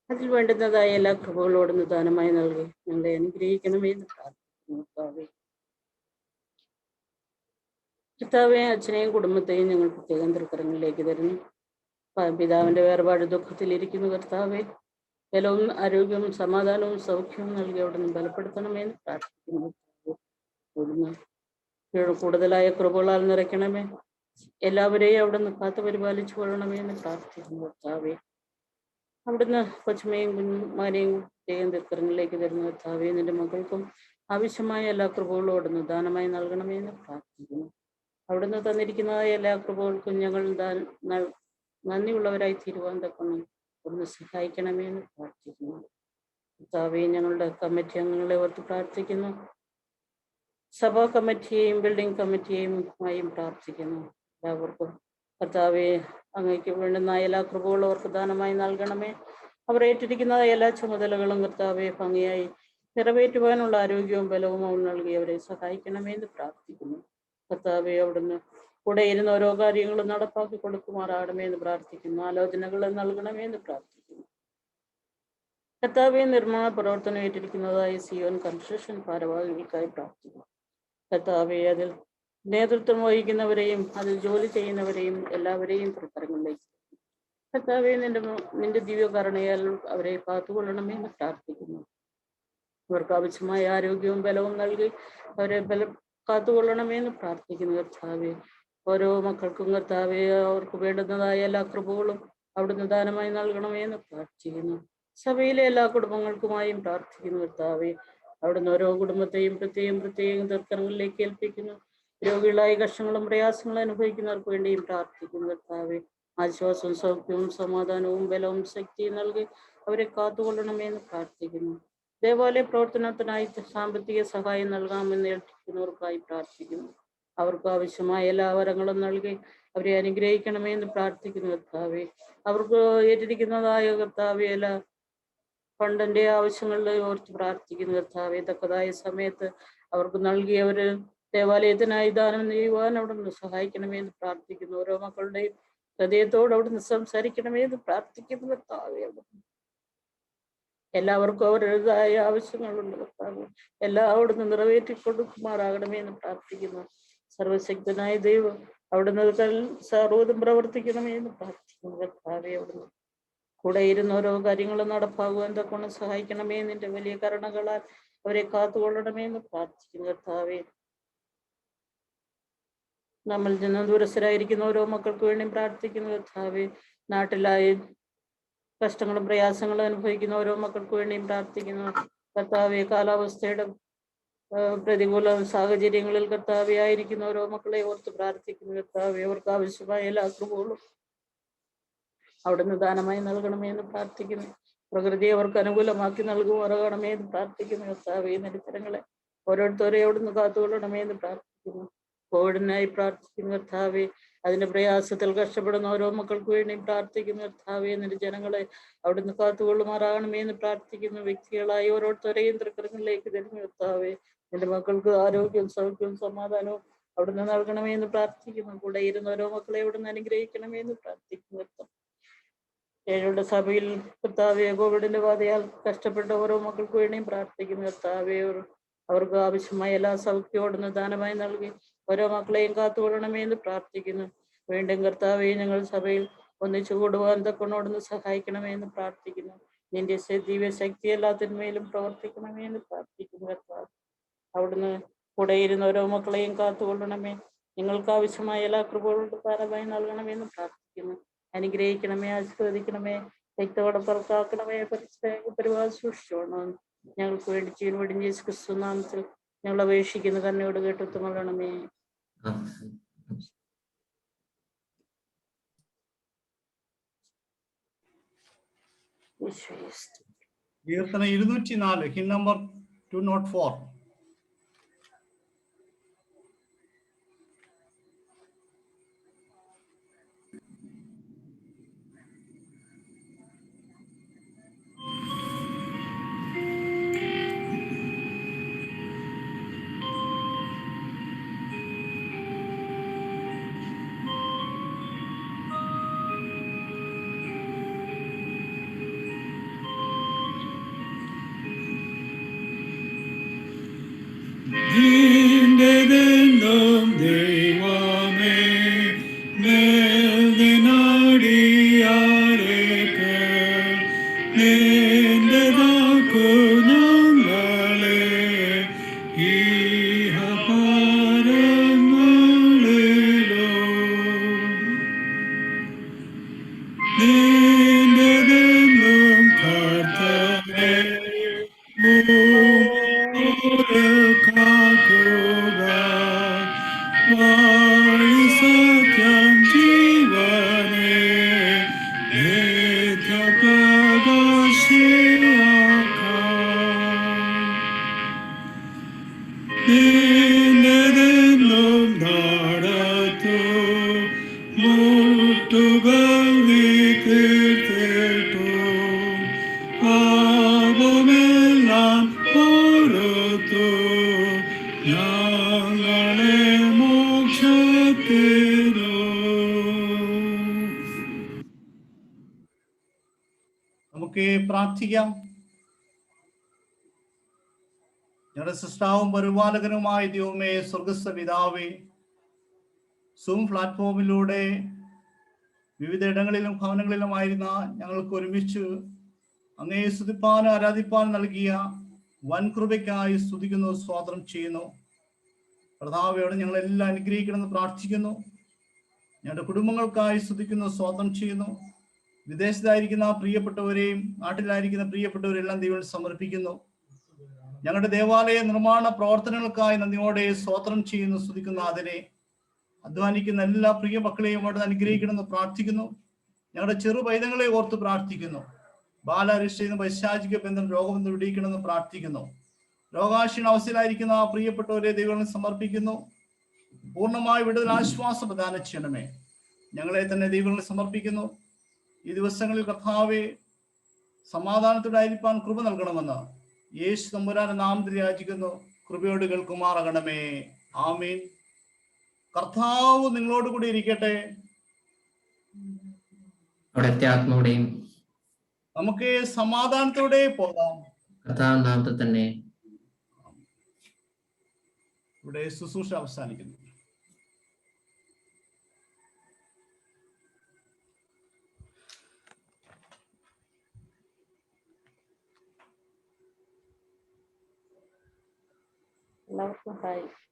S6: അതിൽ വേണ്ടുന്നതായ എല്ലാ കൃപകളോടും ദാനമായി നൽകി ഞങ്ങളെ അനുഗ്രഹിക്കണമേ എന്ന് പ്രാർത്ഥിക്കുന്നു കർത്താവേ. കർത്താവെ, അച്ഛനെയും കുടുംബത്തെയും ഞങ്ങൾ പ്രത്യേകം തൃക്കരങ്ങളിലേക്ക് തരുന്നു. പിതാവിന്റെ വേർപാട് ദുഃഖത്തിലിരിക്കുന്നു കർത്താവെ. ബലവും ആരോഗ്യവും സമാധാനവും സൗഖ്യവും നൽകി അവിടെ നിന്ന് ബലപ്പെടുത്തണമെന്ന് പ്രാർത്ഥിക്കുന്നു. കൂടുതലായ കൃപകളാൽ നിറയ്ക്കണമേ. എല്ലാവരെയും അവിടെ നിന്ന് കാത്തു പരിപാലിച്ചു കൊള്ളണമേ എന്ന് പ്രാർത്ഥിക്കുന്നു കർത്താവെ. അവിടുന്ന് കൊച്ചുമയും കുഞ്ഞുമാരെയും പ്രത്യേകം തൃക്കരങ്ങളിലേക്ക് തരുന്ന കർത്താവെ, നിന്റെ മക്കൾക്കും ആവശ്യമായ എല്ലാ കൃപകളും അവിടുന്ന് ദാനമായി നൽകണമേ എന്ന് പ്രാർത്ഥിക്കുന്നു. അവിടുന്ന് തന്നിരിക്കുന്നതായ എല്ലാ കൃപകൾക്കും ഞങ്ങൾ നന്ദിയുള്ളവരായി തീരുവാൻ തക്കണം അവിടുന്ന് സഹായിക്കണമേ എന്ന് പ്രാർത്ഥിക്കുന്നു കർത്താവെ. ഞങ്ങളുടെ കമ്മിറ്റി അംഗങ്ങളെ ഓർത്ത് പ്രാർത്ഥിക്കുന്നു. സഭാ കമ്മിറ്റിയെയും ബിൽഡിംഗ് കമ്മിറ്റിയെയും പ്രാർത്ഥിക്കുന്നു. എല്ലാവർക്കും കർത്താവെ അങ്ങേക്ക് വേണ്ടുന്ന എല്ലാ കൃപകളും അവർക്ക് ദാനമായി നൽകണമേ. അവർ ഏറ്റിരിക്കുന്ന എല്ലാ ചുമതലകളും കർത്താവെ ഭംഗിയായി നിറവേറ്റുവാനുള്ള ആരോഗ്യവും ബലവും അവൾ നൽകി അവരെ സഹായിക്കണമേ എന്ന് പ്രാർത്ഥിക്കുന്നു കർത്താവെ. അവിടുന്ന് കൂടെ ഇരുന്ന് ഓരോ കാര്യങ്ങളും നടപ്പാക്കി കൊടുക്കുമാറാകണമേ എന്ന് പ്രാർത്ഥിക്കുന്നു. ആലോചനകൾ നൽകണമേ എന്ന് പ്രാർത്ഥിക്കുന്നു കർത്താവെ. നിർമ്മാണ പ്രവർത്തനം ഏറ്റിരിക്കുന്നതായ സിയോൻ കൺസ്ട്രക്ഷൻ ഭാരവാഹികൾക്കായി പ്രാർത്ഥിക്കുന്നു കർത്താവെ. അതിൽ നേതൃത്വം വഹിക്കുന്നവരെയും അതിൽ ജോലി ചെയ്യുന്നവരെയും എല്ലാവരെയും തൃക്കരങ്ങളിലേക്ക് കർത്താവെ, നിന്റെ ദിവ്യകരുണയാൽ അവരെ കാത്തുകൊള്ളണമേ എന്ന് പ്രാർത്ഥിക്കുന്നു. അവർക്ക് ആവശ്യമായ ആരോഗ്യവും ബലവും നൽകി അവരെ കാത്തുകൊള്ളണമേ എന്ന് പ്രാർത്ഥിക്കുന്നു കർത്താവെ. ഓരോ മക്കൾക്കും കർത്താവെ അവർക്ക് വേണ്ടുന്നതായ എല്ലാ കൃപകളും അവിടുന്ന് ദാനമായി നൽകണമേ എന്ന് പ്രാർത്ഥിക്കുന്നു. സഭയിലെ എല്ലാ കുടുംബങ്ങൾക്കുമായും പ്രാർത്ഥിക്കുന്നു കർത്താവെ. അവിടുന്ന് ഓരോ കുടുംബത്തെയും പ്രത്യേകം തൃക്കരങ്ങളിലേക്ക് ഏൽപ്പിക്കുന്നു. രോഗികളായ കഷ്ടങ്ങളും പ്രയാസങ്ങളും അനുഭവിക്കുന്നവർക്ക് വേണ്ടിയും പ്രാർത്ഥിക്കുന്നു കർത്താവെ. ആശ്വാസവും സൗഖ്യവും സമാധാനവും ബലവും ശക്തിയും നൽകി അവരെ കാത്തുകൊള്ളണമേ എന്ന് പ്രാർത്ഥിക്കുന്നു. ദേവാലയ പ്രവർത്തനത്തിനായി സാമ്പത്തിക സഹായം നൽകാമെന്ന് ഏൽപ്പിക്കുന്നവർക്കായി പ്രാർത്ഥിക്കുന്നു. അവർക്ക് ആവശ്യമായ എല്ലാ വരങ്ങളും നൽകി അവരെ അനുഗ്രഹിക്കണമേ എന്ന് പ്രാർത്ഥിക്കുന്നു കർത്താവെ. അവർക്ക് ഏറ്റിരിക്കുന്നതായ കർത്താവെ എല്ലാ ഫണ്ടിന്റെ ആവശ്യങ്ങളിൽ ഓർത്ത് പ്രാർത്ഥിക്കുന്നു കർത്താവെ. തക്കതായ സമയത്ത് അവർക്ക് നൽകിയവര് ദേവാലയത്തിനായി ദാനം ചെയ്യുവാൻ അവിടുന്ന് സഹായിക്കണമേ എന്ന് പ്രാർത്ഥിക്കുന്നു. ഓരോ മക്കളുടെയും ഹൃദയത്തോട് അവിടുന്ന് സംസാരിക്കണമേ എന്ന് പ്രാർത്ഥിക്കുന്നു കർത്താവെ. അവിടുന്ന് എല്ലാവർക്കും അവരുടേതായ ആവശ്യങ്ങളുണ്ട് കർത്താവ്. എല്ലാം അവിടുന്ന് നിറവേറ്റി കൊടുക്കുമാറാകണമേ എന്ന് പ്രാർത്ഥിക്കുന്നു. സർവശക്തനായ ദൈവം അവിടുന്ന് സർവ്വതും പ്രവർത്തിക്കണമേ എന്ന് പ്രാർത്ഥിക്കുന്നു കർത്താവെ. അവിടുന്ന് കൂടെ ഇരുന്ന് ഓരോ കാര്യങ്ങളും നടപ്പാകുവാൻ തക്കൊണ്ട് സഹായിക്കണമേ. നിന്റെ വലിയ കരുണകളാൽ അവരെ കാത്തുകൊള്ളണമേ എന്ന് പ്രാർത്ഥിക്കുന്നു കർത്താവെ. നമ്മൾ നിന്ന് ദൂരസ്ഥരായിരിക്കുന്ന ഓരോ മക്കൾക്ക് വേണ്ടിയും പ്രാർത്ഥിക്കുന്നു കർത്താവെ. നാട്ടിലായി കഷ്ടങ്ങളും പ്രയാസങ്ങളും അനുഭവിക്കുന്ന ഓരോ മക്കൾക്ക് വേണ്ടിയും പ്രാർത്ഥിക്കുന്നു കർത്താവെ. കാലാവസ്ഥയുടെ പ്രതികൂല സാഹചര്യങ്ങളിൽ കർത്താവെ ആയിരിക്കുന്ന ഓരോ മക്കളെ ഓർത്ത് പ്രാർത്ഥിക്കുന്നു കർത്താവെ. അവർക്ക് ആവശ്യമായ എല്ലാ കൃപകളും അവിടുന്ന് ദാനമായി നൽകണമേ എന്ന് പ്രാർത്ഥിക്കുന്നു. പ്രകൃതി അവർക്ക് അനുകൂലമാക്കി നൽകുമാറാകണമേ എന്ന് പ്രാർത്ഥിക്കുന്നു കർത്താവെ. നിരത്തരങ്ങളെ ഓരോരുത്തരെ അവിടുന്ന് കാത്തുകൊള്ളണമേ എന്ന് പ്രാർത്ഥിക്കുന്നു. കോവിഡിനായി പ്രാർത്ഥിക്കുന്നു കർത്താവെ. അതിന്റെ പ്രയാസത്തിൽ കഷ്ടപ്പെടുന്ന ഓരോ മക്കൾക്ക് വേണ്ടിയും പ്രാർത്ഥിക്കുന്നു കർത്താവെ. നിന്റെ ജനങ്ങളെ അവിടുന്ന് കാത്തുകൊള്ളുമാറാകണമേ എന്ന് പ്രാർത്ഥിക്കുന്നു. വ്യക്തികളായി ഓരോരുത്തരെയും തൃക്കരങ്ങളിലേക്ക് തരുന്നു കർത്താവെ. നിന്റെ മക്കൾക്ക് ആരോഗ്യവും സൗഖ്യവും സമാധാനവും അവിടുന്ന് നൽകണമേ എന്ന് പ്രാർത്ഥിക്കുന്നു. കൂടെ ഇരുന്ന ഓരോ മക്കളെ അവിടുന്ന് അനുഗ്രഹിക്കണമേ എന്ന് പ്രാർത്ഥിക്കുന്നു കർത്താവ്. ഞങ്ങളുടെ സഭയിൽ കർത്താവെ കോവിഡിന്റെ ബാധയാൽ കഷ്ടപ്പെട്ട ഓരോ മക്കൾക്ക് വേണ്ടിയും പ്രാർത്ഥിക്കുന്നു കർത്താവെ. അവർക്ക് ആവശ്യമായ എല്ലാ സൗഖ്യവും ദാനമായി നൽകി ഓരോ മക്കളെയും കാത്തുകൊള്ളണമേ എന്ന് പ്രാർത്ഥിക്കുന്നു. വീണ്ടും കർത്താവെ ഞങ്ങൾ സഭയിൽ ഒന്നിച്ചു കൂടുവാൻ തക്കണോടൊന്ന് സഹായിക്കണമേ എന്ന് പ്രാർത്ഥിക്കുന്നു. നിന്റെ ദിവ്യ ശക്തി എല്ലാത്തിന്മേലും പ്രവർത്തിക്കണമേ എന്ന് പ്രാർത്ഥിക്കുന്നു കർത്താവ്. അവിടുന്ന് കൂടെ ഇരുന്ന ഓരോ മക്കളെയും കാത്തുകൊള്ളണമേ. നിങ്ങൾക്ക് ആവശ്യമായ എല്ലാ കൃപകളും ദാനമായി നൽകണമെന്ന് പ്രാർത്ഥിക്കുന്നു. അനുഗ്രഹിക്കണമേ, ആശീർവദിക്കണമേ, വ്യക്തോടെ പുറത്താക്കണമേ, പരിപാടി സൂക്ഷിച്ചോണം. ഞങ്ങൾക്ക് വേണ്ടി ജീവൻ വെടിഞ്ഞ യേശു ക്രിസ്തു നാമത്തിൽ ഞങ്ങൾ അപേക്ഷിക്കുന്ന കരുണയോട് കേട്ടുത്തമരണമേ.
S1: കീർത്തന 204, ഹിൻ നമ്പർ 204. നമുക്ക് പ്രാർത്ഥിക്കാം. ഞങ്ങളുടെ സൃഷ്ടാവും പരിപാലകനുമായ ദൈവമേ, സ്വർഗസ്ഥ പിതാവേ, സൂം പ്ലാറ്റ്ഫോമിലൂടെ വിവിധ ഇടങ്ങളിലും ഭവനങ്ങളിലുമായിരുന്ന ഞങ്ങൾക്ക് ഒരുമിച്ച് അങ്ങേ സ്തുതിപ്പാനും ആരാധിപ്പാനും നൽകിയ വൻ കൃപയ്ക്കായി സ്തുതിക്കുന്നു, സ്തോത്രം ചെയ്യുന്നു. കർത്താവയോട് ഞങ്ങളെല്ലാം അനുഗ്രഹിക്കണമെന്ന് പ്രാർത്ഥിക്കുന്നു. ഞങ്ങളുടെ കുടുംബങ്ങൾക്കായി സ്തുതിക്കുന്നു, സ്തോത്രം ചെയ്യുന്നു. വിദേശത്തായിരിക്കുന്ന പ്രിയപ്പെട്ടവരെയും നാട്ടിലായിരിക്കുന്ന പ്രിയപ്പെട്ടവരെല്ലാം ദൈവം സമർപ്പിക്കുന്നു. ഞങ്ങളുടെ ദേവാലയ നിർമ്മാണ പ്രവർത്തനങ്ങൾക്കായി നന്ദിയോടെ സ്തോത്രം ചെയ്യുന്നു, സ്തുതിക്കുന്നു. അതിനെ അധ്വാനിക്കുന്ന എല്ലാ പ്രിയ മക്കളെയും അവിടെ അനുഗ്രഹിക്കണമെന്ന് പ്രാർത്ഥിക്കുന്നു. ഞങ്ങളുടെ ചെറു പൈതങ്ങളെ ഓർത്ത് പ്രാർത്ഥിക്കുന്നു. ബാലാരിഷ്ട പൈശാചിക ബന്ധം രോഗം വിടിയിക്കണമെന്ന് പ്രാർത്ഥിക്കുന്നു. രോഗാക്ഷീണ അവസ്ഥയിലായിരിക്കുന്ന പ്രിയപ്പെട്ടവരെ ദൈവം സമർപ്പിക്കുന്നു. പൂർണ്ണമായി വിടുതൽ ആശ്വാസം പ്രദാനം ചെയ്യണമേ. ഞങ്ങളെ തന്നെ ദൈവങ്ങൾ സമർപ്പിക്കുന്നു. ഈ ദിവസങ്ങളിൽ കർത്താവെ, സമാധാനത്തോടായിരിക്കാൻ കൃപ നൽകണമെന്ന് യേശു തമ്പുരാന്റെ നാമത്തിൽ യാചിക്കുന്നു. കൃപയോട് കേൾക്കുമാറാകണമേ. ആമീൻ. കർത്താവ് നിങ്ങളോട് കൂടി ഇരിക്കട്ടെ.
S2: അവിടുത്തെ ആത്മാവുടെയും
S1: നമുക്ക് സമാധാനത്തോടെ പോകാം.
S2: കർത്താവ് നാമത്തിൽ തന്നെ.
S1: ഇവിടെ ശുശ്രൂഷ അവസാനിക്കുന്നു.
S6: എല്ലാവർക്കും ഹായ്.